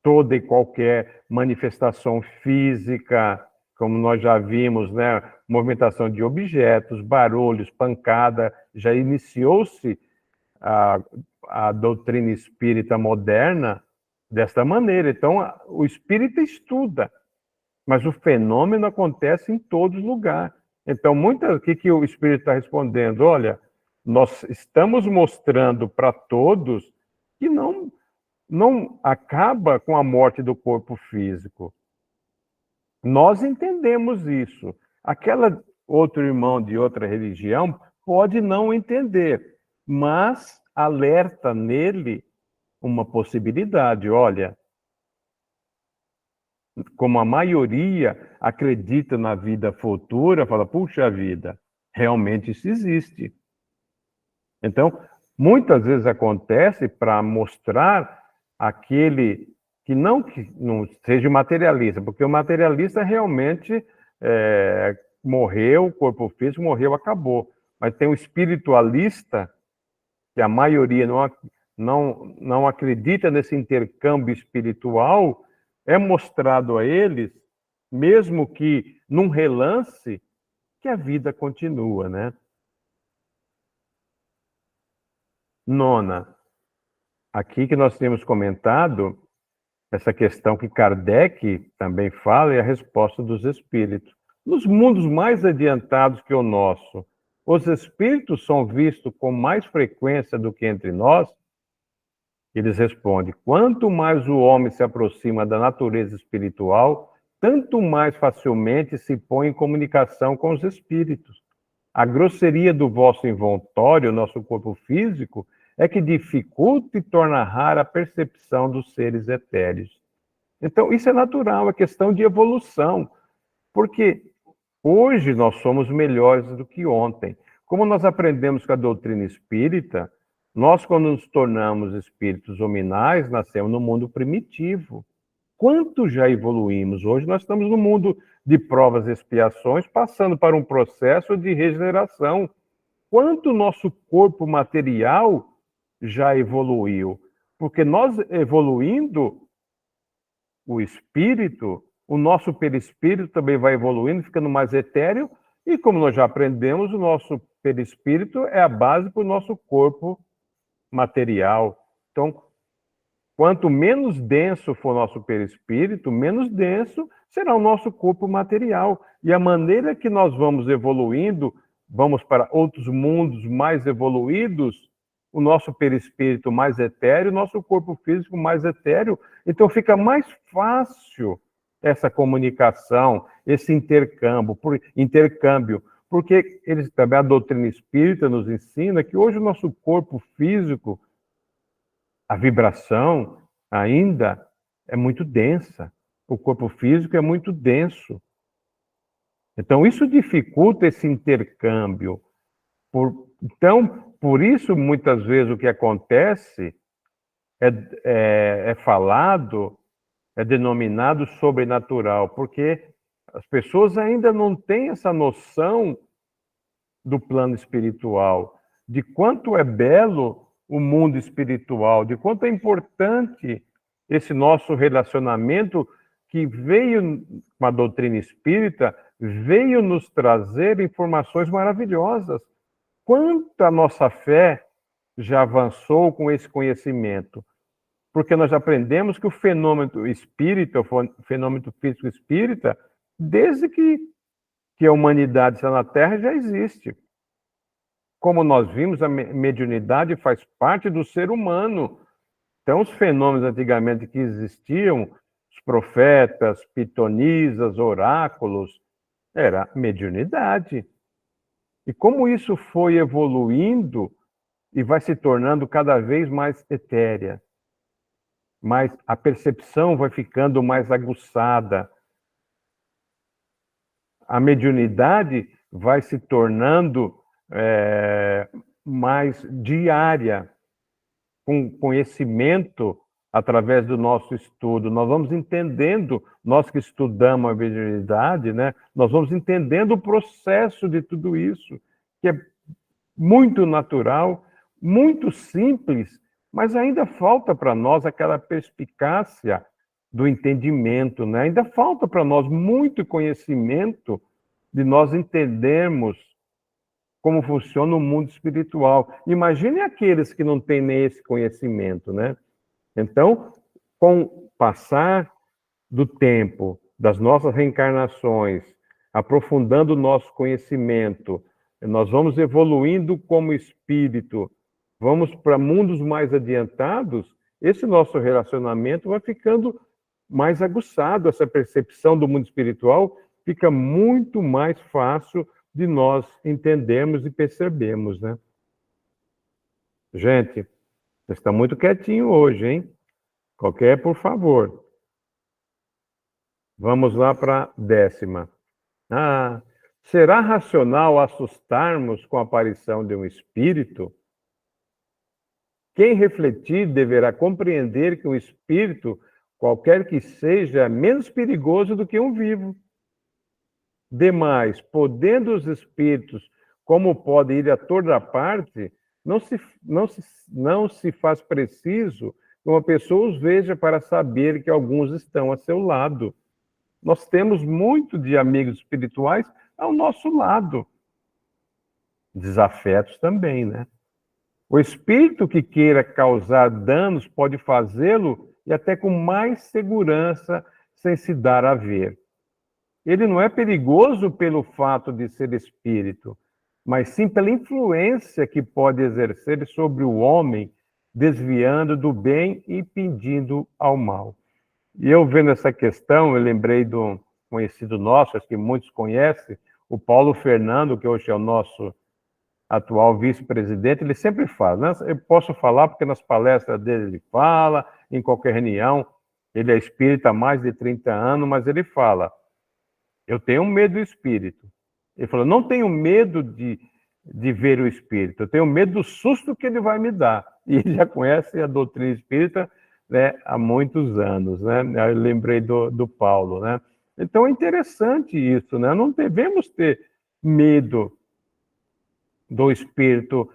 toda e qualquer manifestação física, como nós já vimos, né? Movimentação de objetos, barulhos, pancada, já iniciou-se a doutrina espírita moderna desta maneira. Então, o espírita estuda, mas o fenômeno acontece em todos os lugares. Então, o que o espírito está respondendo? Olha, nós estamos mostrando para todos que não acaba com a morte do corpo físico. Nós entendemos isso. Aquela outro irmão de outra religião pode não entender, mas alerta nele uma possibilidade. Olha, como a maioria acredita na vida futura, fala, puxa vida, realmente isso existe. Então, muitas vezes acontece para mostrar aquele que não seja materialista, porque o materialista realmente morreu, o corpo físico morreu, acabou. Mas tem o espiritualista, que a maioria não acredita nesse intercâmbio espiritual, é mostrado a eles, mesmo que num relance, que a vida continua, né? Nona, aqui que nós temos comentado, essa questão que Kardec também fala, é a resposta dos espíritos. Nos mundos mais adiantados que o nosso, os espíritos são vistos com mais frequência do que entre nós? Eles respondem, quanto mais o homem se aproxima da natureza espiritual, tanto mais facilmente se põe em comunicação com os espíritos. A grosseria do vosso involtório, nosso corpo físico, é que dificulta e torna rara a percepção dos seres etéreos. Então, isso é natural, é questão de evolução, porque hoje nós somos melhores do que ontem. Como nós aprendemos com a doutrina espírita, nós, quando nos tornamos espíritos hominais, nascemos no mundo primitivo. Quanto já evoluímos? Hoje nós estamos no mundo de provas e expiações, passando para um processo de regeneração. Quanto nosso corpo material já evoluiu? Porque nós evoluindo o espírito, o nosso perispírito também vai evoluindo, ficando mais etéreo, e como nós já aprendemos, o nosso perispírito é a base para o nosso corpo material. Então, quanto menos denso for o nosso perispírito, menos denso será o nosso corpo material. E a maneira que nós vamos evoluindo, vamos para outros mundos mais evoluídos, o nosso perispírito mais etéreo, o nosso corpo físico mais etéreo. Então fica mais fácil essa comunicação, esse intercâmbio, porque também a doutrina espírita nos ensina que hoje o nosso corpo físico, a vibração ainda é muito densa. O corpo físico é muito denso. Então, isso dificulta esse intercâmbio. Então, por isso, muitas vezes, o que acontece é falado, é denominado sobrenatural, porque as pessoas ainda não têm essa noção do plano espiritual, de quanto é belo o mundo espiritual, de quanto é importante esse nosso relacionamento que veio com a doutrina espírita, veio nos trazer informações maravilhosas. Quanto a nossa fé já avançou com esse conhecimento? Porque nós aprendemos que o fenômeno espírita, o fenômeno físico espírita, desde que a humanidade está na Terra, já existe. Como nós vimos, a mediunidade faz parte do ser humano. Então, os fenômenos antigamente que existiam, os profetas, pitonisas, oráculos, era mediunidade. E como isso foi evoluindo e vai se tornando cada vez mais etérea, mas a percepção vai ficando mais aguçada, a mediunidade vai se tornando mais diária, com conhecimento através do nosso estudo. Nós vamos entendendo, nós que estudamos a mediunidade, né, nós vamos entendendo o processo de tudo isso, que é muito natural, muito simples, mas ainda falta para nós aquela perspicácia do entendimento, né? Ainda falta para nós muito conhecimento de nós entendermos como funciona o mundo espiritual. Imagine aqueles que não têm nem esse conhecimento, né? Então, com o passar do tempo, das nossas reencarnações, aprofundando o nosso conhecimento, nós vamos evoluindo como espírito, vamos para mundos mais adiantados, esse nosso relacionamento vai ficando mais aguçado, essa percepção do mundo espiritual fica muito mais fácil de nós entendermos e percebermos, né? Gente, você está muito quietinho hoje, hein? Qualquer, por favor. Vamos lá para a 10ª. Será racional assustarmos com a aparição de um espírito? Quem refletir deverá compreender que um espírito, qualquer que seja, é menos perigoso do que um vivo. Demais, podendo os espíritos, como podem ir a toda parte, não se faz preciso que uma pessoa os veja para saber que alguns estão a seu lado. Nós temos muito de amigos espirituais ao nosso lado. Desafetos também, né? O espírito que queira causar danos pode fazê-lo e até com mais segurança, sem se dar a ver. Ele não é perigoso pelo fato de ser espírito, mas sim pela influência que pode exercer sobre o homem, desviando do bem e pedindo ao mal. E eu vendo essa questão, eu lembrei de um conhecido nosso, acho que muitos conhecem, o Paulo Fernando, que hoje é o nosso atual vice-presidente. Ele sempre fala, né? Eu posso falar porque nas palestras dele ele fala, em qualquer reunião, ele é espírita há mais de 30 anos, mas ele fala, eu tenho medo do espírito. Ele falou, não tenho medo de ver o espírito, eu tenho medo do susto que ele vai me dar. E ele já conhece a doutrina espírita, né, há muitos anos, né? Eu lembrei do Paulo, né? Então é interessante isso, né? Não devemos ter medo do espírito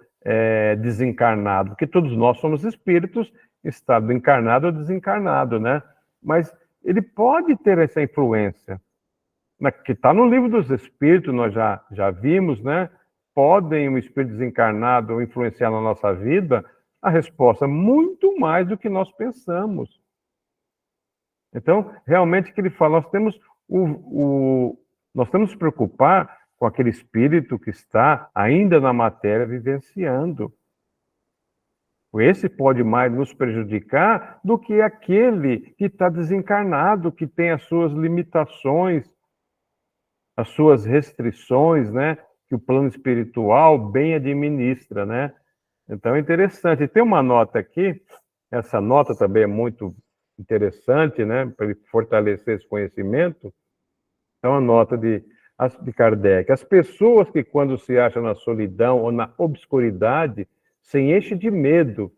desencarnado, porque todos nós somos espíritos, estado encarnado ou desencarnado, né? Mas ele pode ter essa influência, que está no livro dos espíritos, nós já vimos, né? Podem um espírito desencarnado influenciar na nossa vida? A resposta, muito mais do que nós pensamos. Então, realmente, que ele fala, nós temos nós temos que nos preocupar com aquele espírito que está ainda na matéria vivenciando. Esse pode mais nos prejudicar do que aquele que está desencarnado, que tem as suas limitações, as suas restrições, né? Que o plano espiritual bem administra, né? Então é interessante. Tem uma nota aqui, essa nota também é muito interessante, né? Para fortalecer esse conhecimento. É uma nota de Kardec. As pessoas que, quando se acham na solidão ou na obscuridade, se enchem de medo.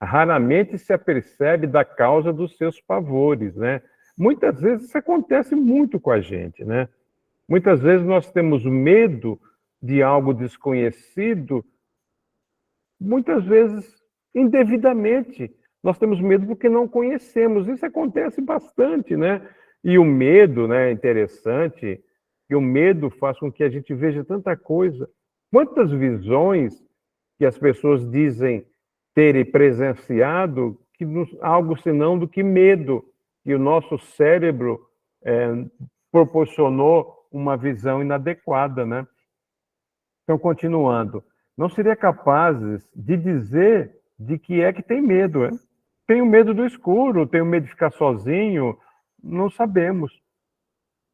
Raramente se apercebe da causa dos seus pavores, né? Muitas vezes isso acontece muito com a gente, né? Muitas vezes nós temos medo de algo desconhecido, muitas vezes indevidamente. Nós temos medo porque não conhecemos. Isso acontece bastante, né? E o medo, né, é interessante, que o medo faz com que a gente veja tanta coisa. Quantas visões que as pessoas dizem terem presenciado, que algo senão do que medo, que o nosso cérebro proporcionou uma visão inadequada, né? Então, continuando, não seria capazes de dizer de que é que tem medo, né? Tenho medo do escuro, tenho medo de ficar sozinho, não sabemos.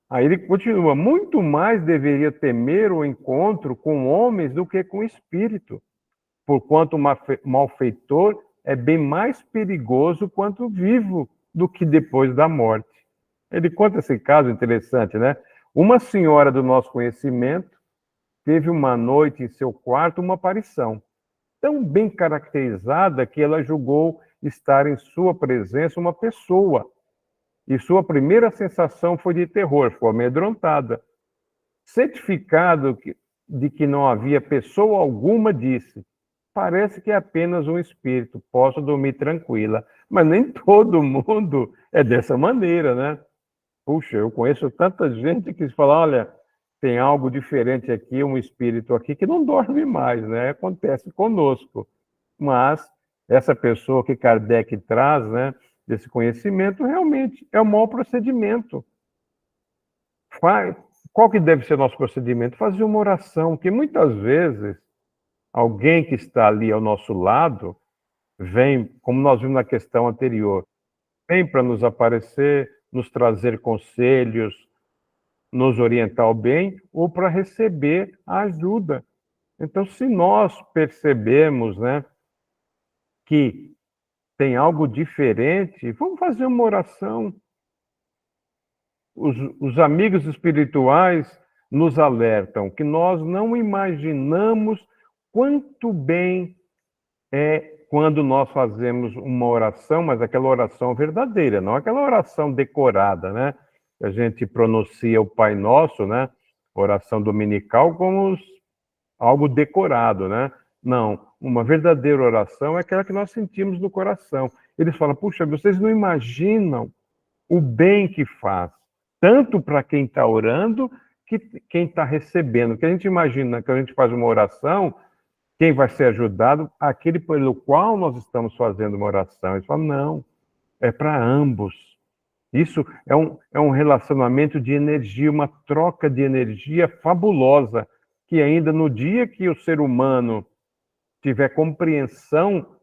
Aí ele continua, muito mais deveria temer o encontro com homens do que com o espírito, porquanto o malfeitor é bem mais perigoso quanto vivo do que depois da morte. Ele conta esse caso interessante, né? Uma senhora do nosso conhecimento teve uma noite em seu quarto uma aparição, tão bem caracterizada que ela julgou estar em sua presença uma pessoa. E sua primeira sensação foi de terror, foi amedrontada. Certificado de que não havia pessoa alguma, disse, parece que é apenas um espírito, posso dormir tranquila. Mas nem todo mundo é dessa maneira, né? Puxa, eu conheço tanta gente que fala, olha, tem algo diferente aqui, um espírito aqui que não dorme mais, né? Acontece conosco. Mas essa pessoa que Kardec traz, né, desse conhecimento, realmente é o maior procedimento. Qual que deve ser o nosso procedimento? Fazer uma oração, que muitas vezes alguém que está ali ao nosso lado vem, como nós vimos na questão anterior, vem para nos aparecer, nos trazer conselhos, nos orientar ao bem ou para receber a ajuda. Então, se nós percebemos, né, que tem algo diferente, vamos fazer uma oração. Os amigos espirituais nos alertam que nós não imaginamos quanto bem é quando nós fazemos uma oração, mas aquela oração verdadeira, não aquela oração decorada, né? A gente pronuncia o Pai Nosso, né? Oração dominical como algo decorado, né? Não, uma verdadeira oração é aquela que nós sentimos no coração. Eles falam, puxa, vocês não imaginam o bem que faz, tanto para quem está orando, que quem está recebendo. Porque a gente imagina que a gente faz uma oração, quem vai ser ajudado? Aquele pelo qual nós estamos fazendo uma oração. Eles falam, não, é para ambos. Isso é um relacionamento de energia, uma troca de energia fabulosa, que ainda no dia que o ser humano tiver compreensão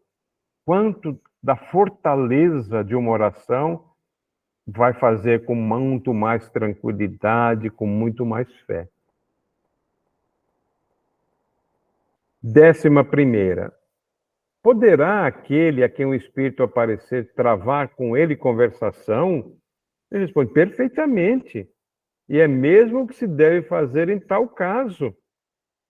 quanto da fortaleza de uma oração, vai fazer com muito mais tranquilidade, com muito mais fé. 11ª. Poderá aquele a quem o Espírito aparecer travar com ele conversação? Ele responde, perfeitamente. E é mesmo o que se deve fazer em tal caso,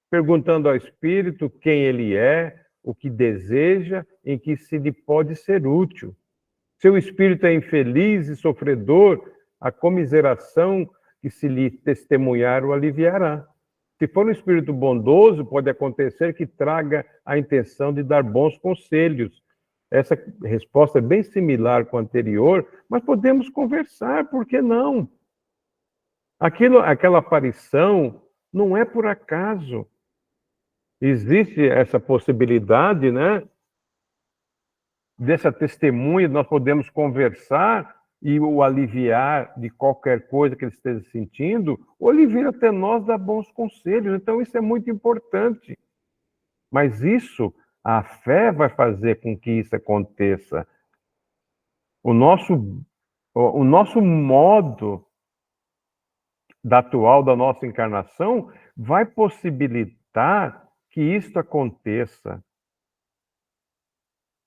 perguntando ao Espírito quem ele é, o que deseja, em que se lhe pode ser útil. Se o Espírito é infeliz e sofredor, a comiseração que se lhe testemunhar o aliviará. Se for um Espírito bondoso, pode acontecer que traga a intenção de dar bons conselhos. Essa resposta é bem similar com a anterior, mas podemos conversar, por que não? Aquela aparição não é por acaso. Existe essa possibilidade, né? Dessa testemunha, nós podemos conversar e o aliviar de qualquer coisa que ele esteja sentindo, ou ele vir até nós dar bons conselhos. Então, isso é muito importante. Mas isso, a fé vai fazer com que isso aconteça. O nosso modo atual da nossa encarnação vai possibilitar que isto aconteça.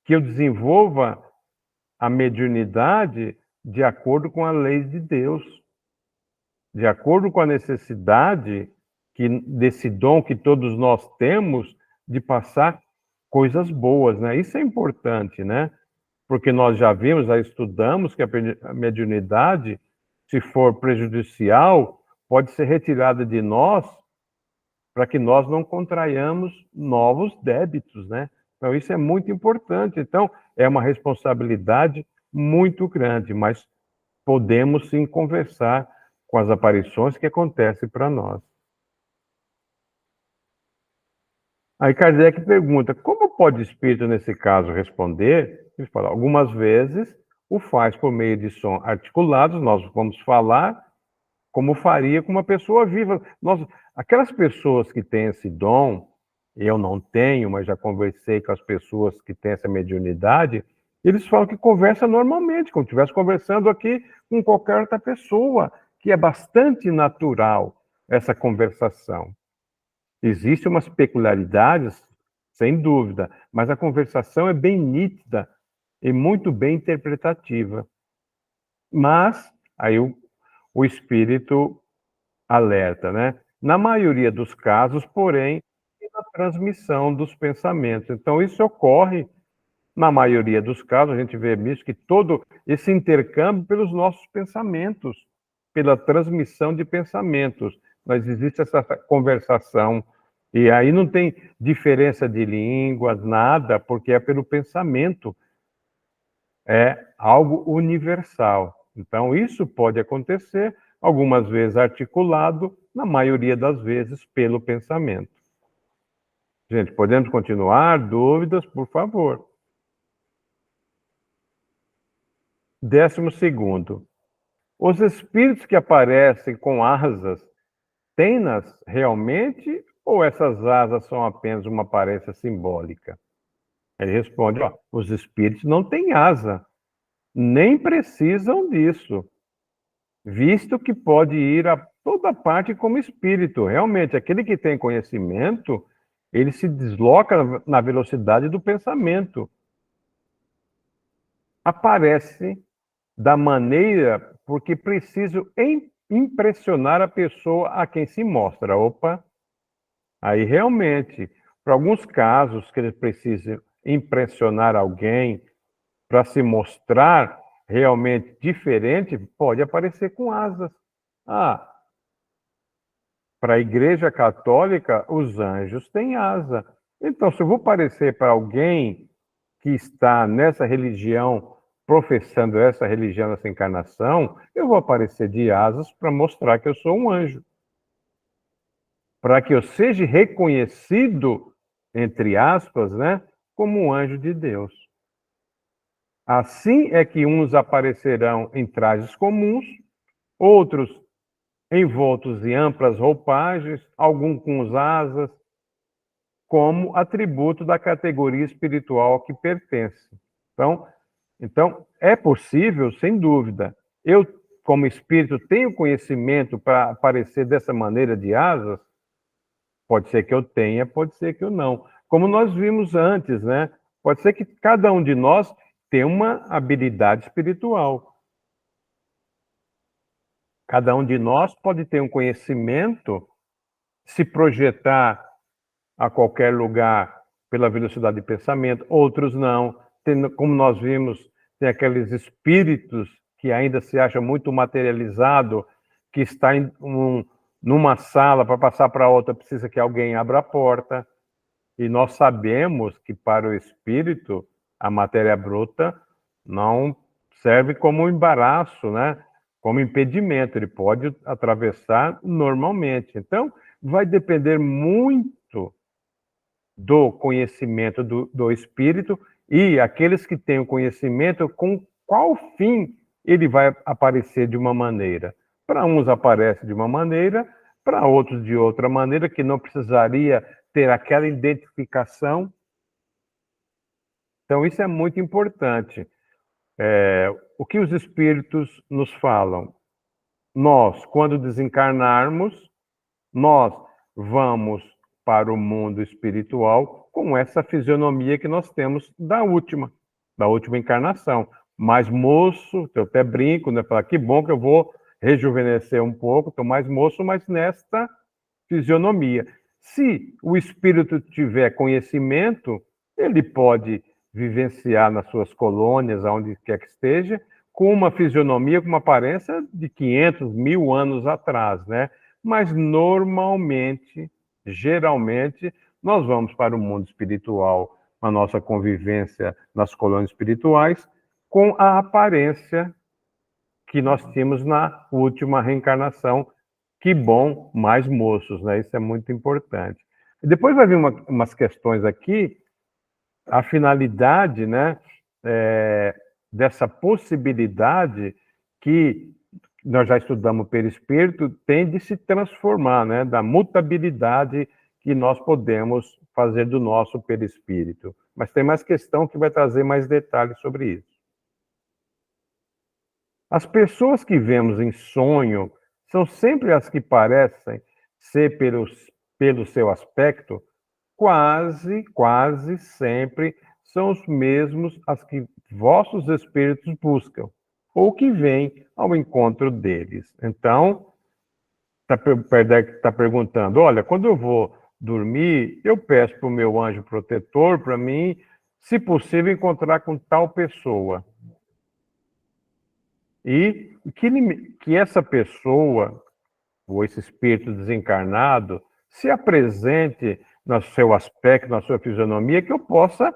Que eu desenvolva a mediunidade de acordo com a lei de Deus, de acordo com a necessidade desse dom que todos nós temos de passar coisas boas, né? Isso é importante, né? Porque nós já vimos, já estudamos que a mediunidade, se for prejudicial, pode ser retirada de nós para que nós não contraiamos novos débitos, né? Então, isso é muito importante. Então, é uma responsabilidade muito grande, mas podemos sim conversar com as aparições que acontecem para nós. Aí Kardec pergunta, como pode o espírito, nesse caso, responder? Ele fala, algumas vezes o faz por meio de som articulados, nós vamos falar como faria com uma pessoa viva. Aquelas pessoas que têm esse dom, eu não tenho, mas já conversei com as pessoas que têm essa mediunidade, eles falam que conversa normalmente, como se estivesse conversando aqui com qualquer outra pessoa, que é bastante natural essa conversação. Existem umas peculiaridades, sem dúvida, mas a conversação é bem nítida e muito bem interpretativa. Mas, aí o espírito alerta, né? Na maioria dos casos, porém, a transmissão dos pensamentos. Então, isso ocorre, na maioria dos casos, a gente vê isso, que todo esse intercâmbio pelos nossos pensamentos, pela transmissão de pensamentos. Mas existe essa conversação, e aí não tem diferença de línguas, nada, porque é pelo pensamento. É algo universal. Então, isso pode acontecer, algumas vezes articulado, na maioria das vezes pelo pensamento. Gente, podemos continuar? Dúvidas, por favor. 12º. Os espíritos que aparecem com asas, têm-nas realmente ou essas asas são apenas uma aparência simbólica? Ele responde, os espíritos não têm asa, nem precisam disso, visto que pode ir toda parte como espírito. Realmente, aquele que tem conhecimento, ele se desloca na velocidade do pensamento. Aparece da maneira porque preciso impressionar a pessoa a quem se mostra. Opa, aí realmente, para alguns casos que ele precisa impressionar alguém para se mostrar realmente diferente, pode aparecer com asas. Ah, para a Igreja Católica, os anjos têm asa. Então, se eu vou parecer para alguém que está nessa religião, professando essa religião, essa encarnação, eu vou aparecer de asas para mostrar que eu sou um anjo. Para que eu seja reconhecido, entre aspas, né, como um anjo de Deus. Assim é que uns aparecerão em trajes comuns, outros envoltos em amplas roupagens, alguns com asas, como atributo da categoria espiritual que pertence. Então, é possível, sem dúvida. Eu, como espírito, tenho conhecimento para aparecer dessa maneira de asas? Pode ser que eu tenha, pode ser que eu não. Como nós vimos antes, né? Pode ser que cada um de nós tenha uma habilidade espiritual. Cada um de nós pode ter um conhecimento, se projetar a qualquer lugar pela velocidade de pensamento, outros não. Como nós vimos, tem aqueles espíritos que ainda se acham muito materializado, que está numa sala, para passar para outra, precisa que alguém abra a porta. E nós sabemos que para o espírito, a matéria bruta não serve como embaraço, né? Como impedimento, ele pode atravessar normalmente. Então, vai depender muito do conhecimento do espírito e aqueles que têm o conhecimento, com qual fim ele vai aparecer de uma maneira. Para uns aparece de uma maneira, para outros de outra maneira, que não precisaria ter aquela identificação. Então, isso é muito importante. O que os espíritos nos falam? Nós, quando desencarnarmos, nós vamos para o mundo espiritual com essa fisionomia que nós temos da última encarnação. Mais moço, eu até brinco, né? Falar, que bom que eu vou rejuvenescer um pouco, estou mais moço, mas nesta fisionomia. Se o espírito tiver conhecimento, ele pode vivenciar nas suas colônias, aonde quer que esteja, com uma fisionomia, com uma aparência de 500, 1000 anos atrás, né? Mas normalmente, geralmente, nós vamos para o mundo espiritual, a nossa convivência nas colônias espirituais, com a aparência que nós tínhamos na última reencarnação. Que bom, mais moços, né? Isso é muito importante. E depois vai vir umas questões aqui, a finalidade, né, dessa possibilidade que nós já estudamos perispírito, tem de se transformar, né, da mutabilidade que nós podemos fazer do nosso perispírito. Mas tem mais questão que vai trazer mais detalhes sobre isso. As pessoas que vemos em sonho são sempre as que parecem ser, pelo seu aspecto, quase sempre são os mesmos as que vossos espíritos buscam, ou que vêm ao encontro deles. Então, está perguntando, olha, quando eu vou dormir, eu peço para o meu anjo protetor, para mim, se possível, encontrar com tal pessoa. E que essa pessoa, ou esse espírito desencarnado, se apresente no seu aspecto, na sua fisionomia, que eu possa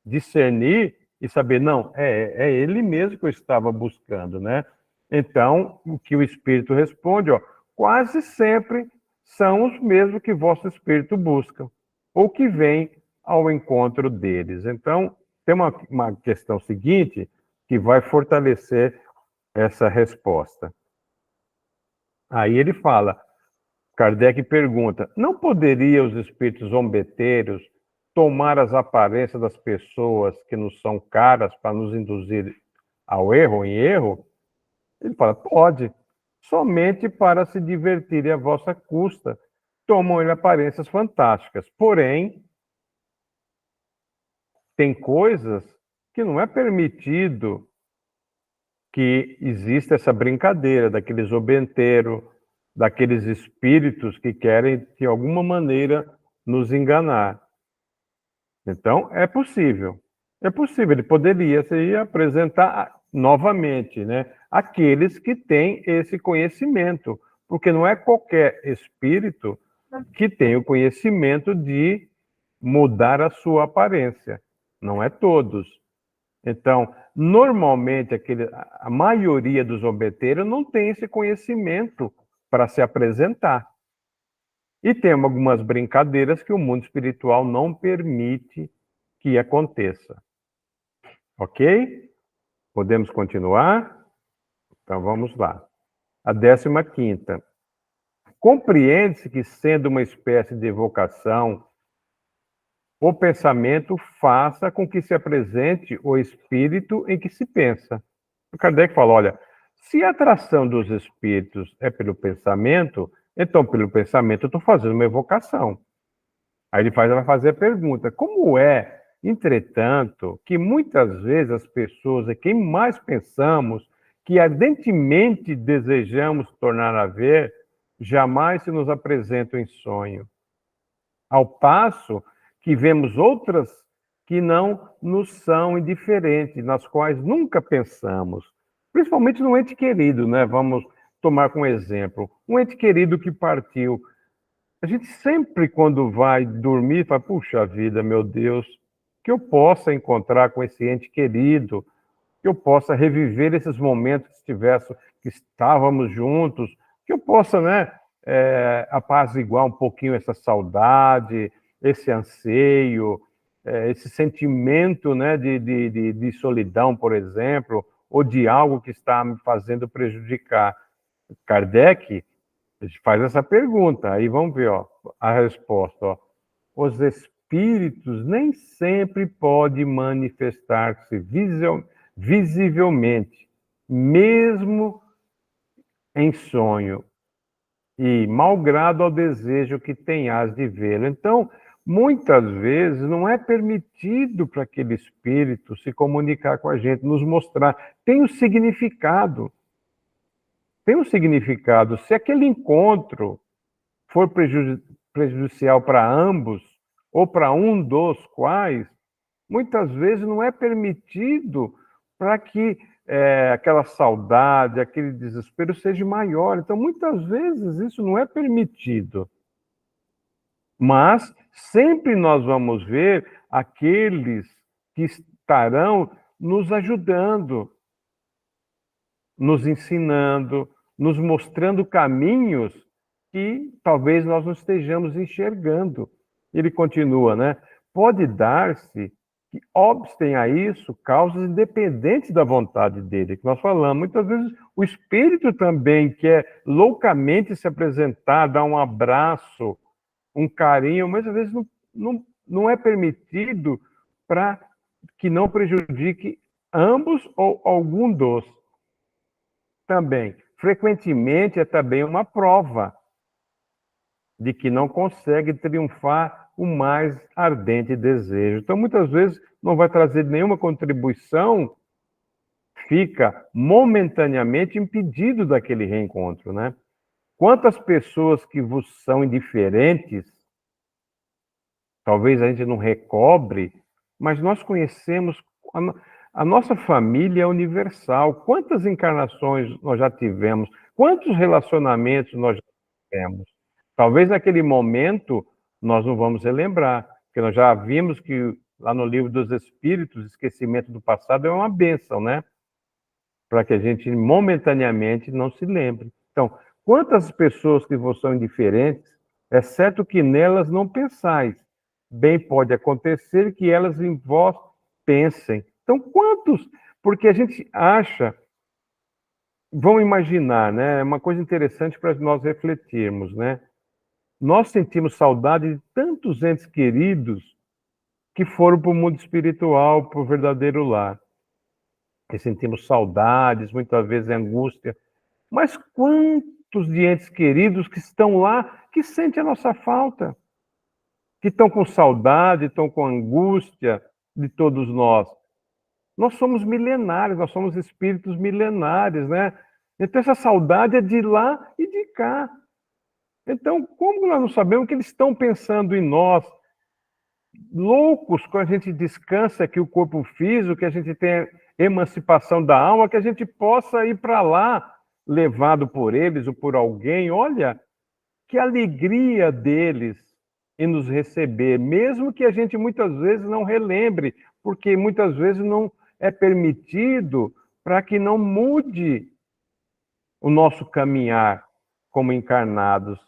discernir e saber, não, é ele mesmo que eu estava buscando, né? Então, o que o espírito responde, quase sempre são os mesmos que vosso espírito busca, ou que vêm ao encontro deles. Então, tem uma questão seguinte que vai fortalecer essa resposta. Aí ele fala, Kardec pergunta, não poderia os espíritos zombeteiros tomar as aparências das pessoas que nos são caras para nos induzir ao erro, em erro? Ele fala, pode, somente para se divertirem à vossa custa. Tomam ele aparências fantásticas. Porém, tem coisas que não é permitido que exista essa brincadeira daqueles obenteiros, daqueles espíritos que querem, de alguma maneira, nos enganar. Então, é possível. É possível, ele poderia se apresentar novamente, né? Aqueles que têm esse conhecimento, porque não é qualquer espírito que tem o conhecimento de mudar a sua aparência. Não é todos. Então, normalmente, a maioria dos zombeteiros não tem esse conhecimento para se apresentar. E tem algumas brincadeiras que o mundo espiritual não permite que aconteça. Ok? Podemos continuar? Então, vamos lá. A 15ª. Compreende-se que, sendo uma espécie de evocação, o pensamento faça com que se apresente o espírito em que se pensa. O Kardec fala, olha, se a atração dos espíritos é pelo pensamento, então pelo pensamento eu estou fazendo uma evocação. Aí ele vai fazer a pergunta, como é, entretanto, que muitas vezes as pessoas, é quem mais pensamos, que ardentemente desejamos tornar a ver, jamais se nos apresentam em sonho. Ao passo que vemos outras que não nos são indiferentes, nas quais nunca pensamos. Principalmente no ente querido, né? Vamos tomar como exemplo. Um ente querido que partiu. A gente sempre, quando vai dormir, fala, puxa vida, meu Deus, que eu possa encontrar com esse ente querido, que eu possa reviver esses momentos que estávamos juntos, que eu possa, né, apaziguar um pouquinho essa saudade, esse anseio, esse sentimento, né, de solidão, por exemplo, ou de algo que está me fazendo prejudicar. Kardec faz essa pergunta, aí vamos ver, ó, a resposta. Ó. Os espíritos nem sempre podem manifestar-se visivelmente, mesmo em sonho, e malgrado ao desejo que tenhas de vê-lo. Então, muitas vezes não é permitido para aquele espírito se comunicar com a gente, nos mostrar. Tem um significado. Tem um significado. Se aquele encontro for prejudicial para ambos, ou para um dos quais, muitas vezes não é permitido para que aquela saudade, aquele desespero seja maior. Então, muitas vezes isso não é permitido. Mas sempre nós vamos ver aqueles que estarão nos ajudando, nos ensinando, nos mostrando caminhos que talvez nós não estejamos enxergando. Ele continua, né? Pode dar-se que obstem a isso causas independentes da vontade dele, que nós falamos. Muitas vezes o espírito também quer loucamente se apresentar, dar um abraço, um carinho, mas às vezes não é permitido para que não prejudique ambos ou algum dos. Também, frequentemente é também uma prova de que não consegue triunfar o mais ardente desejo. Então, muitas vezes, não vai trazer nenhuma contribuição, fica momentaneamente impedido daquele reencontro, né? Quantas pessoas que vos são indiferentes, talvez a gente não recobre, mas nós conhecemos, a nossa família é universal. Quantas encarnações nós já tivemos? Quantos relacionamentos nós já tivemos? Talvez naquele momento nós não vamos relembrar, porque nós já vimos que lá no livro dos Espíritos, esquecimento do passado é uma bênção, né? Para que a gente momentaneamente não se lembre. Então, quantas pessoas que vos são indiferentes, é certo que nelas não pensais. Bem pode acontecer que elas em vós pensem. Então, quantos? Porque a gente acha, vamos imaginar, né? É uma coisa interessante para nós refletirmos, né? Nós sentimos saudade de tantos entes queridos que foram para o mundo espiritual, para o verdadeiro lar. que sentimos saudades, muitas vezes angústia. Mas quantos de entes queridos que estão lá, que sentem a nossa falta, que estão com saudade, estão com angústia de todos nós. Nós somos milenares, nós somos espíritos milenares, né? Então essa saudade é de lá e de cá. Então, como nós não sabemos que eles estão pensando em nós? Loucos quando a gente descansa aqui o corpo físico, que a gente tem emancipação da alma, que a gente possa ir para lá, levado por eles ou por alguém. Olha, que alegria deles em nos receber, mesmo que a gente muitas vezes não relembre, porque muitas vezes não é permitido para que não mude o nosso caminhar como encarnados.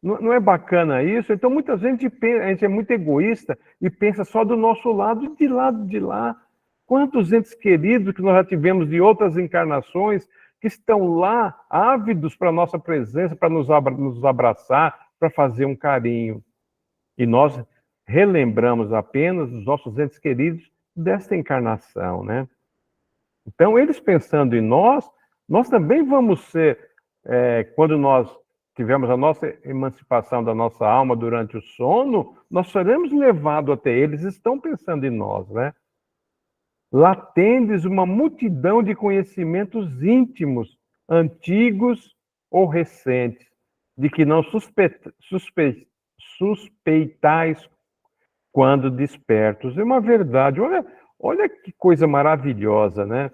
Não é bacana isso? Então, muitas vezes a gente é muito egoísta e pensa só do nosso lado e de lado de lá. Quantos entes queridos que nós já tivemos de outras encarnações que estão lá ávidos para a nossa presença, para nos abraçar, para fazer um carinho. E nós relembramos apenas os nossos entes queridos desta encarnação, né? Então, eles pensando em nós, nós também vamos ser, quando nós tivemos a nossa emancipação da nossa alma durante o sono, nós seremos levados até eles, estão pensando em nós, né? Lá tendes uma multidão de conhecimentos íntimos, antigos ou recentes, de que não suspeitais quando despertos. É uma verdade. Olha que coisa maravilhosa, né?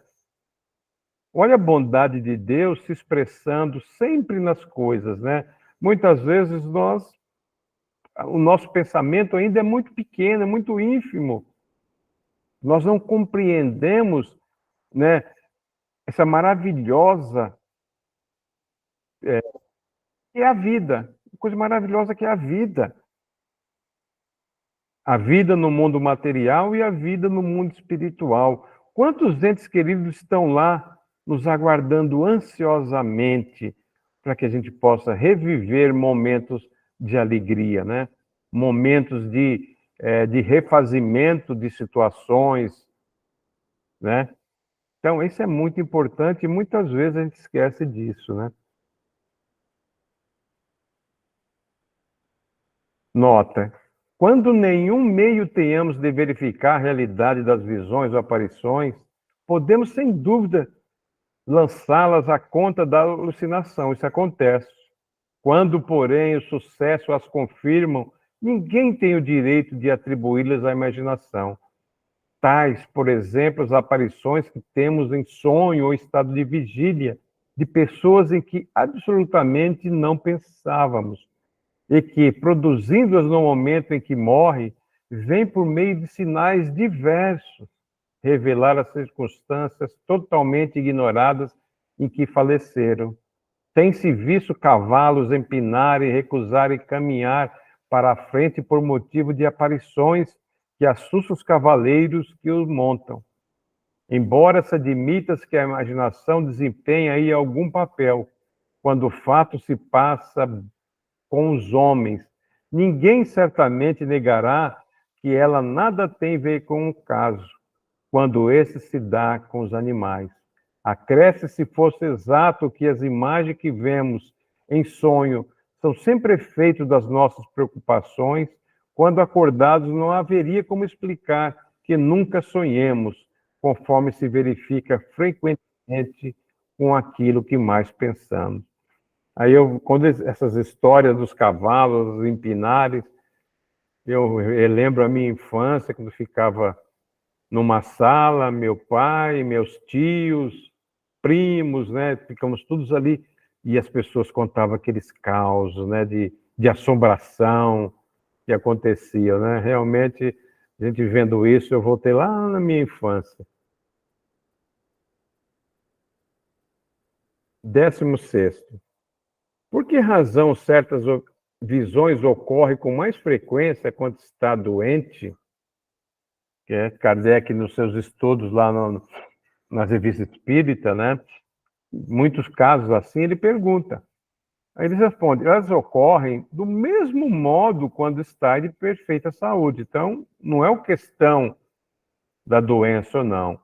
Olha a bondade de Deus se expressando sempre nas coisas, né? Muitas vezes o nosso pensamento ainda é muito pequeno, é muito ínfimo. Nós não compreendemos, né, essa maravilhosa que é a vida, coisa maravilhosa que é a vida. A vida no mundo material e a vida no mundo espiritual. Quantos entes queridos estão lá nos aguardando ansiosamente para que a gente possa reviver momentos de alegria, né? Momentos de refazimento de situações, né? Então, isso é muito importante e muitas vezes a gente esquece disso, né? Nota: quando nenhum meio tenhamos de verificar a realidade das visões ou aparições, podemos, sem dúvida, lançá-las à conta da alucinação. Isso acontece. Quando, porém, o sucesso as confirmam, ninguém tem o direito de atribuí-las à imaginação. Tais, por exemplo, as aparições que temos em sonho ou estado de vigília, de pessoas em que absolutamente não pensávamos, e que, produzindo-as no momento em que morre, vem por meio de sinais diversos revelar as circunstâncias totalmente ignoradas em que faleceram. Tem-se visto cavalos empinarem e recusarem caminhar para a frente por motivo de aparições que assustam os cavaleiros que os montam. Embora se admita-se que a imaginação desempenha aí algum papel, quando o fato se passa com os homens, ninguém certamente negará que ela nada tem a ver com o caso, quando esse se dá com os animais. Acresce se fosse exato que as imagens que vemos em sonho são sempre efeito das nossas preocupações, quando acordados não haveria como explicar que nunca sonhemos, conforme se verifica frequentemente com aquilo que mais pensamos. Aí quando essas histórias dos cavalos, os empinares, eu lembro a minha infância, quando ficava numa sala, meu pai, meus tios, primos, né, ficamos todos ali, e as pessoas contavam aqueles causos, né, de assombração que aconteciam, né? Realmente, a gente vendo isso, eu voltei lá na minha infância. 16º. Por que razão certas visões ocorrem com mais frequência quando está doente? Que é Kardec, nos seus estudos lá nas revistas espírita, né? Muitos casos assim, ele pergunta. Aí ele responde: elas ocorrem do mesmo modo quando está de perfeita saúde. Então, não é uma questão da doença ou não.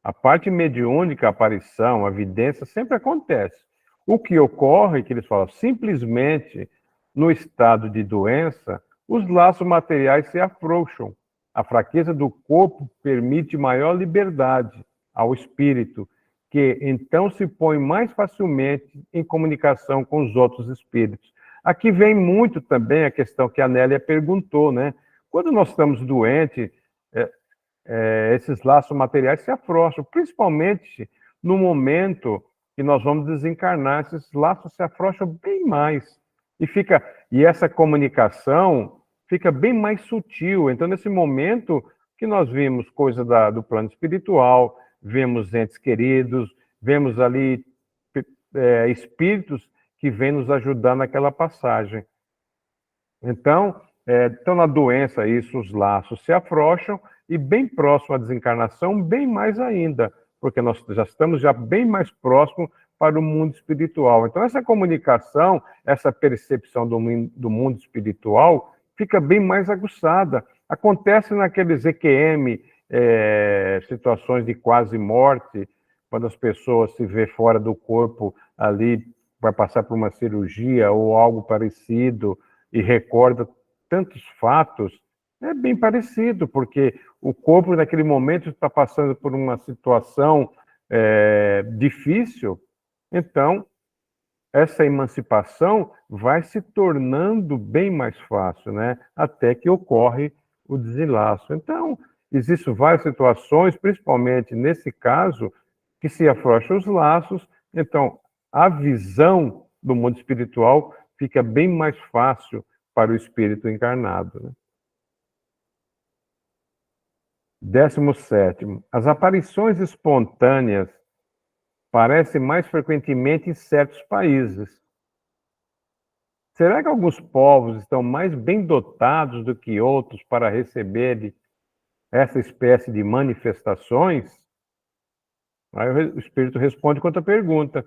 A parte mediúnica, a aparição, a vidência, sempre acontece. O que ocorre, que eles falam, simplesmente no estado de doença, os laços materiais se afrouxam. A fraqueza do corpo permite maior liberdade ao espírito, que então se põe mais facilmente em comunicação com os outros espíritos. Aqui vem muito também a questão que a Nélia perguntou, né? Quando nós estamos doentes, esses laços materiais se afrouxam, principalmente no momento que nós vamos desencarnar, esses laços se afrouxam bem mais. E essa comunicação fica bem mais sutil. Então, nesse momento que nós vimos coisa do plano espiritual, vemos entes queridos, vemos ali espíritos que vêm nos ajudar naquela passagem. Então, na doença, isso, os laços se afrouxam, e bem próximo à desencarnação, bem mais ainda, porque nós já estamos bem mais próximo para o mundo espiritual. Então, essa comunicação, essa percepção do mundo espiritual fica bem mais aguçada. Acontece naqueles EQM, situações de quase morte, quando as pessoas se vê fora do corpo ali, vai passar por uma cirurgia ou algo parecido, e recorda tantos fatos. É bem parecido, porque o corpo naquele momento está passando por uma situação difícil. Então, essa emancipação vai se tornando bem mais fácil, né? Até que ocorre o desenlaço. Então, existem várias situações, principalmente nesse caso, que se afrouxam os laços. Então, a visão do mundo espiritual fica bem mais fácil para o espírito encarnado, né? 17º. As aparições espontâneas parecem mais frequentemente em certos países. Será que alguns povos estão mais bem dotados do que outros para receberem essa espécie de manifestações? Aí o espírito responde com outra pergunta.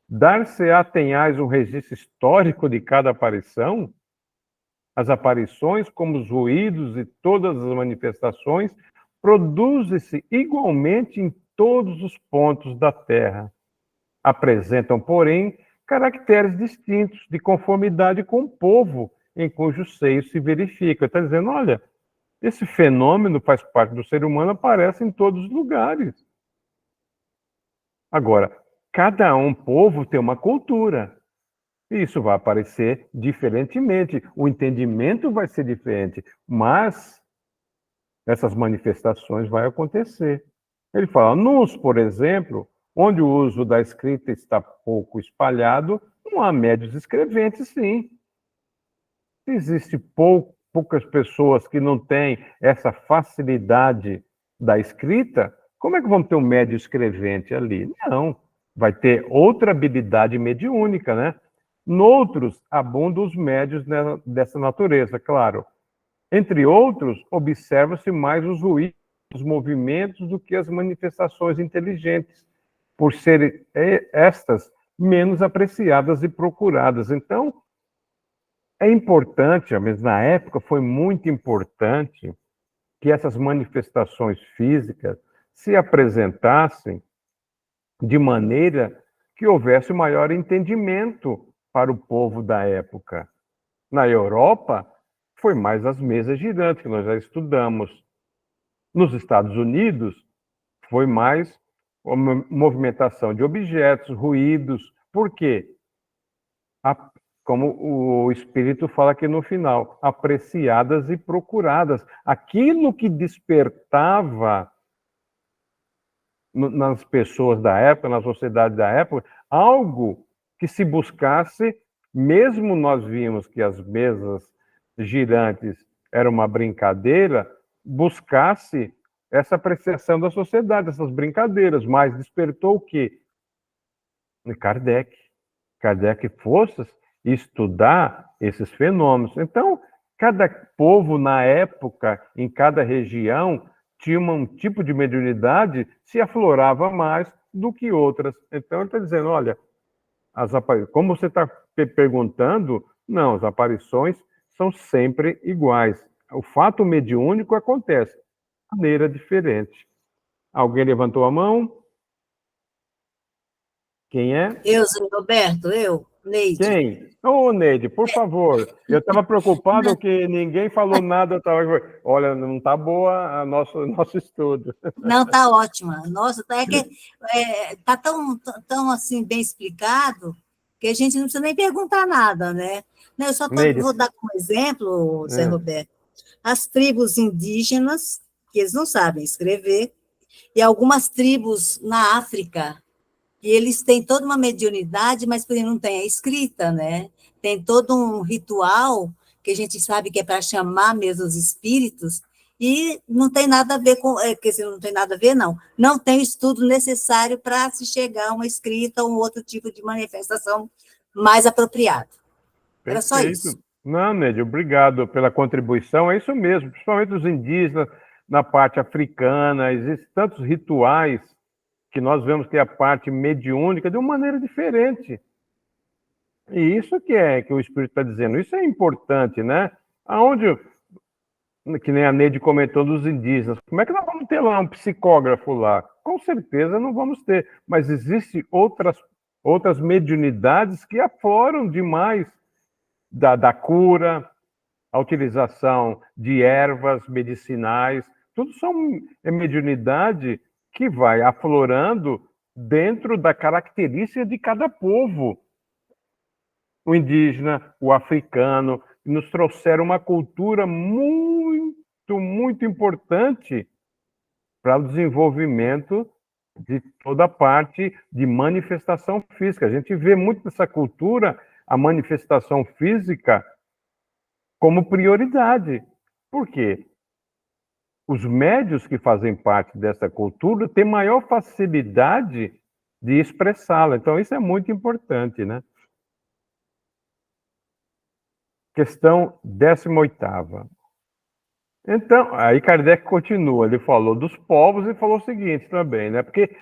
Dar-se-á tenhais um registro histórico de cada aparição? As aparições, como os ruídos e todas as manifestações, produzem-se igualmente em todos os pontos da Terra. Apresentam, porém, caracteres distintos, de conformidade com o povo em cujo seio se verifica. Está dizendo, olha, esse fenômeno faz parte do ser humano, aparece em todos os lugares. Agora, cada povo tem uma cultura. E isso vai aparecer diferentemente. O entendimento vai ser diferente, mas essas manifestações vão acontecer. Ele fala, nos, por exemplo, onde o uso da escrita está pouco espalhado, não há médios escreventes, sim. Existe poucas pessoas que não têm essa facilidade da escrita, como é que vão ter um médio escrevente ali? Não, vai ter outra habilidade mediúnica, né? Noutros, abundam os médios dessa natureza, claro. Entre outros, observa-se mais os ruídos, os movimentos, do que as manifestações inteligentes, por serem estas menos apreciadas e procuradas. Então, é importante, mesmo na época, foi muito importante que essas manifestações físicas se apresentassem de maneira que houvesse maior entendimento para o povo da época. Na Europa, foi mais as mesas girantes, que nós já estudamos. Nos Estados Unidos, foi mais a movimentação de objetos, ruídos. Por quê? Como o Espírito fala aqui no final, apreciadas e procuradas. Aquilo que despertava nas pessoas da época, na sociedade da época, algo que se buscasse, mesmo nós vimos que as mesas girantes era uma brincadeira, buscasse essa apreciação da sociedade, essas brincadeiras, mas despertou o quê? Kardec. Kardec fosse estudar esses fenômenos. Então, cada povo na época, em cada região, tinha um tipo de mediunidade, se aflorava mais do que outras. Então, ele está dizendo, olha, como você está perguntando, não, as aparições são sempre iguais. O fato mediúnico acontece de maneira diferente. Alguém levantou a mão? Quem é? Eu, Zé Roberto, Neide. Quem? Ô, Neide, por favor. Eu estava preocupado que ninguém falou nada. Olha, não está boa a nosso estudo. Não, está ótima. Nossa, tá tão assim, bem explicado que a gente não precisa nem perguntar nada, né? Eu só vou dar como exemplo, Zé Roberto, as tribos indígenas, que eles não sabem escrever, e algumas tribos na África, e eles têm toda uma mediunidade, mas por exemplo, não tem a escrita, né? Tem todo um ritual que a gente sabe que é para chamar mesmo os espíritos, e não tem nada a ver com, quer dizer, não tem nada a ver, não tem o estudo necessário para se chegar a uma escrita ou um outro tipo de manifestação mais apropriado. Era só isso. Não, Neide, obrigado pela contribuição, é isso mesmo, principalmente os indígenas, na parte africana, existem tantos rituais que nós vemos que é a parte mediúnica de uma maneira diferente. E isso que o Espírito está dizendo, isso é importante, né? Aonde, que nem a Neide comentou dos indígenas, como é que nós vamos ter lá um psicógrafo lá? Com certeza não vamos ter, mas existem outras mediunidades que afloram demais da cura, a utilização de ervas medicinais, tudo são mediunidade que vai aflorando dentro da característica de cada povo. O indígena, o africano, nos trouxeram uma cultura muito, muito importante para o desenvolvimento de toda a parte de manifestação física. A gente vê muito nessa cultura a manifestação física como prioridade. Por quê? Os médios que fazem parte dessa cultura têm maior facilidade de expressá-la. Então, isso é muito importante, né? Questão 18ª. Então, aí Kardec continua, ele falou dos povos e falou o seguinte também, né? Porque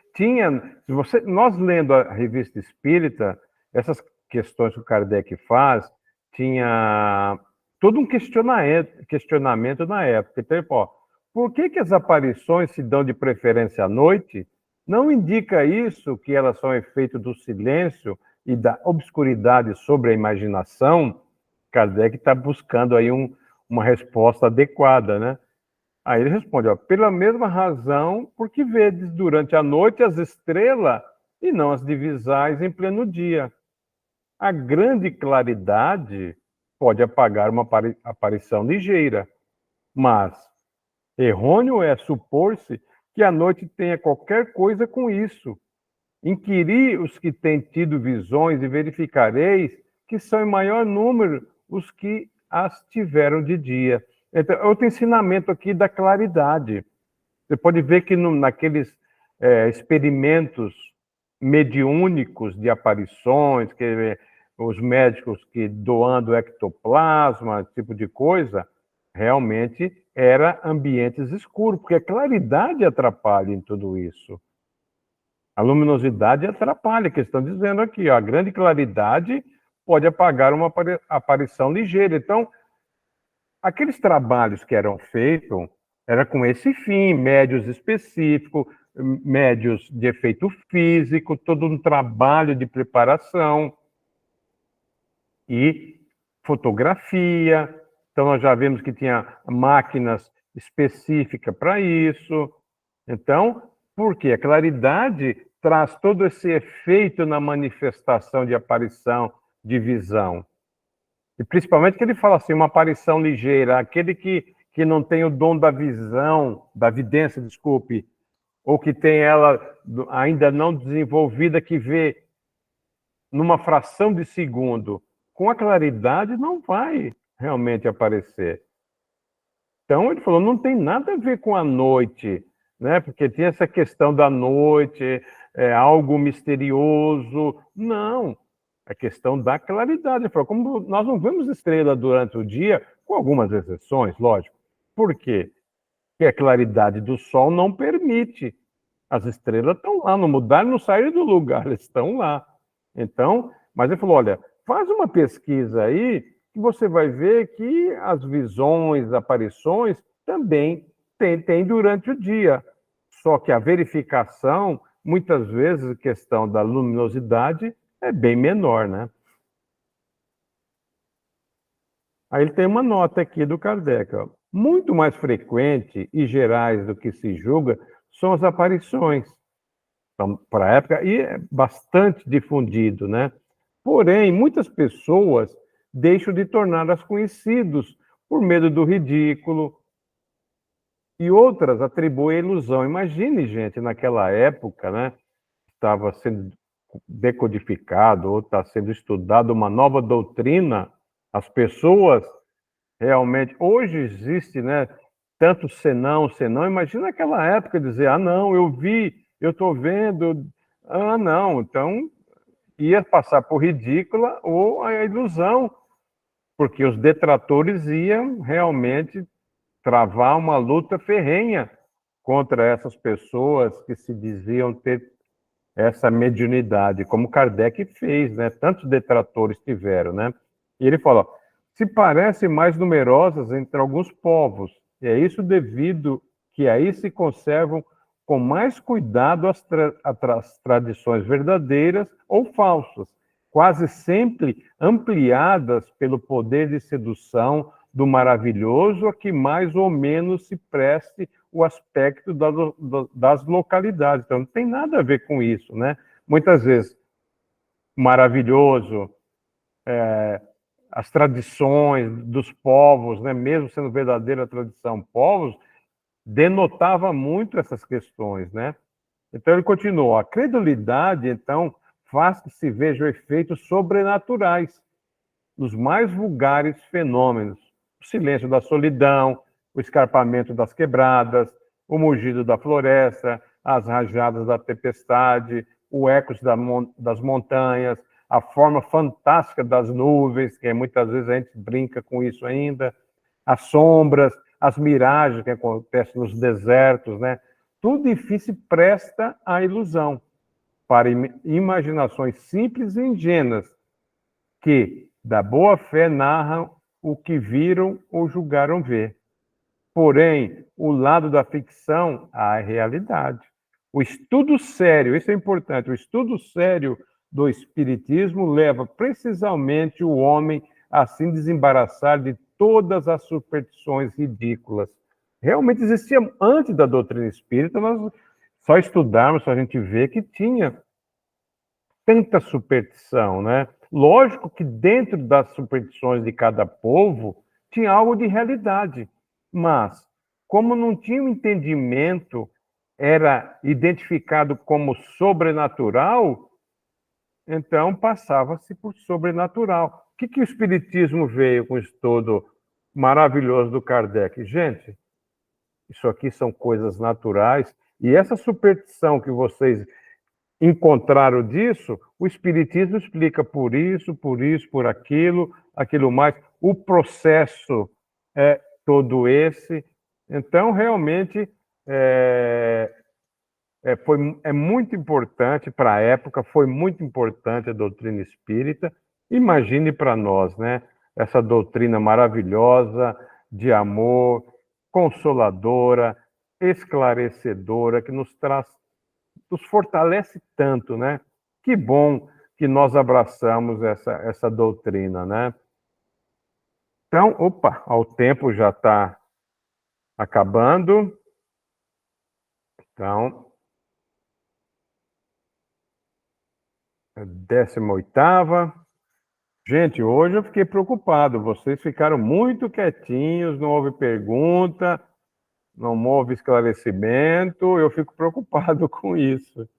nós lendo a Revista Espírita, essas questões que o Kardec faz, tinha todo um questionamento na época. Então, por que as aparições se dão de preferência à noite? Não indica isso que elas são efeito do silêncio e da obscuridade sobre a imaginação? Kardec está buscando aí uma resposta adequada, né? Aí ele responde, pela mesma razão, porque vedes durante a noite as estrelas e não as divisais em pleno dia. A grande claridade pode apagar uma aparição ligeira, mas errôneo é supor-se que a noite tenha qualquer coisa com isso. Inquiri os que têm tido visões e verificareis que são em maior número os que as tiveram de dia. Então, outro ensinamento aqui da claridade. Você pode ver que naqueles experimentos mediúnicos de aparições, que os médicos que doando ectoplasma, tipo de coisa, realmente era ambientes escuros, porque a claridade atrapalha em tudo isso. A luminosidade atrapalha, que estão dizendo aqui, a grande claridade pode apagar uma aparição ligeira. Então, aqueles trabalhos que eram feitos era com esse fim, médios específicos, médios de efeito físico, todo um trabalho de preparação e fotografia. Então, nós já vimos que tinha máquinas específicas para isso. Então, por quê? A claridade traz todo esse efeito na manifestação de aparição, de visão. E principalmente que ele fala assim, uma aparição ligeira, aquele que não tem o dom da visão, da vidência, desculpe, ou que tem ela ainda não desenvolvida, que vê numa fração de segundo, com a claridade não vai realmente aparecer. Então ele falou, não tem nada a ver com a noite, né? Porque tinha essa questão da noite, algo misterioso. Não, a questão da claridade. Ele falou, como nós não vemos estrela durante o dia, com algumas exceções, lógico. Por quê? Porque a claridade do Sol não permite. As estrelas estão lá, não mudaram, não saíram do lugar, elas estão lá. Então, mas ele falou, olha, faz uma pesquisa aí, que você vai ver que as visões, aparições, também tem durante o dia. Só que a verificação, muitas vezes, a questão da luminosidade é bem menor, né? Aí ele tem uma nota aqui do Kardec, ó. Muito mais frequente e gerais do que se julga são as aparições. Então, para a época, e é bastante difundido, né? Porém, muitas pessoas deixam de torná-las conhecidos por medo do ridículo, e outras atribuem a ilusão. Imagine, gente, naquela época, né? Estava sendo decodificado ou está sendo estudado uma nova doutrina. As pessoas realmente... Hoje existe, né? Tanto senão. Imagina aquela época dizer, ah, não, eu vi, eu estou vendo. Ah, não. Então, ia passar por ridícula ou a ilusão, porque os detratores iam realmente travar uma luta ferrenha contra essas pessoas que se diziam ter essa mediunidade, como Kardec fez, né? Tantos detratores tiveram, né? E ele fala, se parecem mais numerosas entre alguns povos, e é isso devido que aí se conservam com mais cuidado as tradições verdadeiras ou falsas, quase sempre ampliadas pelo poder de sedução do maravilhoso a que mais ou menos se preste o aspecto das localidades. Então, não tem nada a ver com isso, né? Muitas vezes, maravilhoso, as tradições dos povos, né? Mesmo sendo verdadeira tradição, povos, denotava muito essas questões, né? Então, ele continuou. A credulidade, então, faz que se vejam efeitos sobrenaturais nos mais vulgares fenômenos. O silêncio da solidão, o escarpamento das quebradas, o mugido da floresta, as rajadas da tempestade, o eco das montanhas, a forma fantástica das nuvens, que muitas vezes a gente brinca com isso ainda, as sombras, as miragens que acontecem nos desertos, né? Tudo enfim se presta à ilusão, para imaginações simples e ingênuas, que, da boa fé, narram o que viram ou julgaram ver. Porém, o lado da ficção, a realidade. O estudo sério, isso é importante, o estudo sério do Espiritismo leva precisamente o homem a se desembaraçar de todas as superstições ridículas. Realmente existia, antes da doutrina espírita, nós só estudarmos, a gente vê que tinha tanta superstição, né? Lógico que dentro das superstições de cada povo tinha algo de realidade, mas como não tinha um entendimento, era identificado como sobrenatural, então passava-se por sobrenatural. O que o Espiritismo veio com o estudo maravilhoso do Kardec? Gente, isso aqui são coisas naturais, e essa superstição que vocês encontraram disso, o Espiritismo explica por isso, por aquilo, aquilo mais. O processo é todo esse. Então, realmente, é muito importante para a época, foi muito importante a doutrina espírita. Imagine para nós, né? Essa doutrina maravilhosa de amor, consoladora, esclarecedora, que nos fortalece tanto, né? Que bom que nós abraçamos essa doutrina, né? Então, o tempo já está acabando. Então, 18ª. Gente, hoje eu fiquei preocupado. Vocês ficaram muito quietinhos, não houve pergunta, não houve esclarecimento. Eu fico preocupado com isso.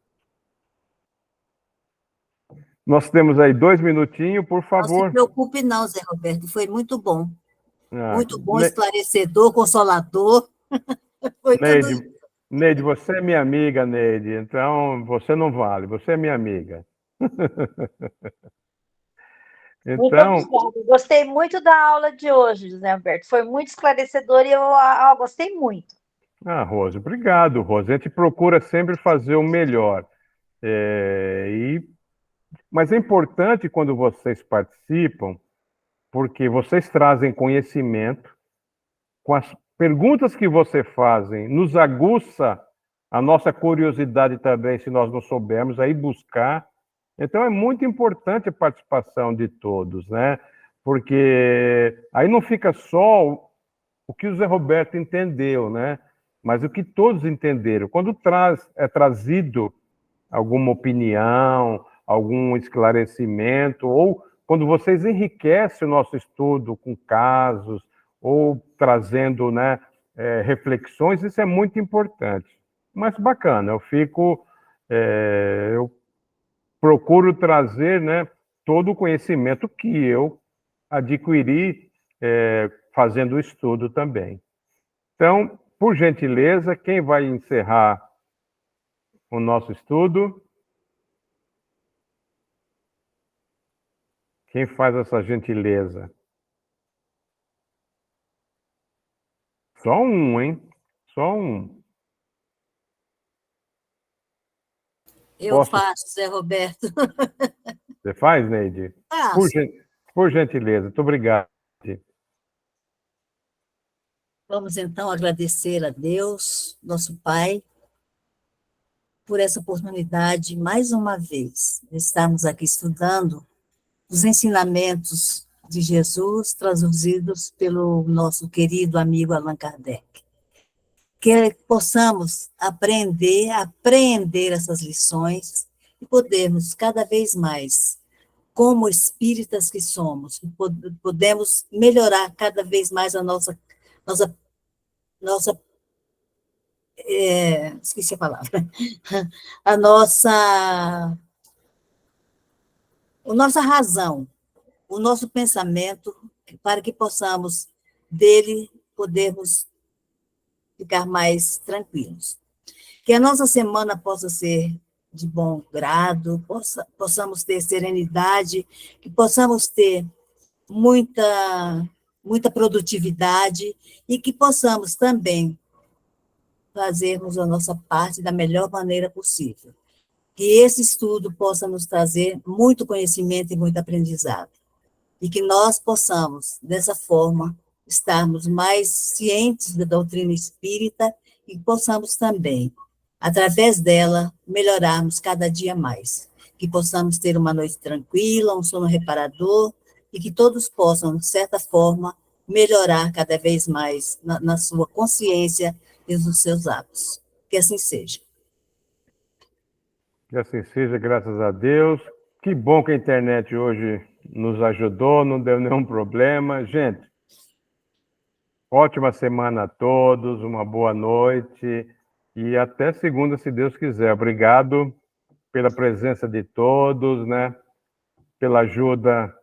Nós temos aí 2 minutinhos, por favor. Não se preocupe não, Zé Roberto, foi muito bom. Muito bom, Ne- esclarecedor, consolador. Foi tudo isso. Neide, você é minha amiga, Neide, então você não vale, você é minha amiga. Muito Então, obrigada. Gostei muito da aula de hoje, José Alberto. Foi muito esclarecedor e eu gostei muito. Rose, obrigado, Rose. A gente procura sempre fazer o melhor. Mas é importante quando vocês participam, porque vocês trazem conhecimento, com as perguntas que vocês fazem, nos aguça a nossa curiosidade também, se nós não soubermos, aí buscar. Então, é muito importante a participação de todos, né? Porque aí não fica só o que o Zé Roberto entendeu, né? Mas o que todos entenderam. Quando é trazido alguma opinião, algum esclarecimento, ou quando vocês enriquecem o nosso estudo com casos, ou trazendo, né, reflexões, isso é muito importante. Mas bacana, eu procuro trazer, né, todo o conhecimento que eu adquiri fazendo o estudo também. Então, por gentileza, quem vai encerrar o nosso estudo? Quem faz essa gentileza? Só um, hein? Só um. Eu faço, Zé Roberto. Você faz, Neide? Faço. Por gentileza, muito obrigado. Vamos então agradecer a Deus, nosso Pai, por essa oportunidade, mais uma vez, de estarmos aqui estudando os ensinamentos de Jesus traduzidos pelo nosso querido amigo Allan Kardec. Que possamos apreender essas lições e podermos cada vez mais, como espíritas que somos, podemos melhorar cada vez mais a nossa esqueci a palavra, a nossa razão, o nosso pensamento, para que possamos dele podermos ficar mais tranquilos. Que a nossa semana possa ser de bom grado, possamos ter serenidade, que possamos ter muita produtividade e que possamos também fazermos a nossa parte da melhor maneira possível. Que esse estudo possa nos trazer muito conhecimento e muito aprendizado. E que nós possamos, dessa forma, estarmos mais cientes da doutrina espírita e possamos também, através dela, melhorarmos cada dia mais. Que possamos ter uma noite tranquila, um sono reparador, e que todos possam, de certa forma, melhorar cada vez mais na sua consciência e nos seus atos. Que assim seja. Que assim seja, graças a Deus. Que bom que a internet hoje nos ajudou, não deu nenhum problema. Gente, ótima semana a todos, uma boa noite e até segunda, se Deus quiser. Obrigado pela presença de todos, né? Pela ajuda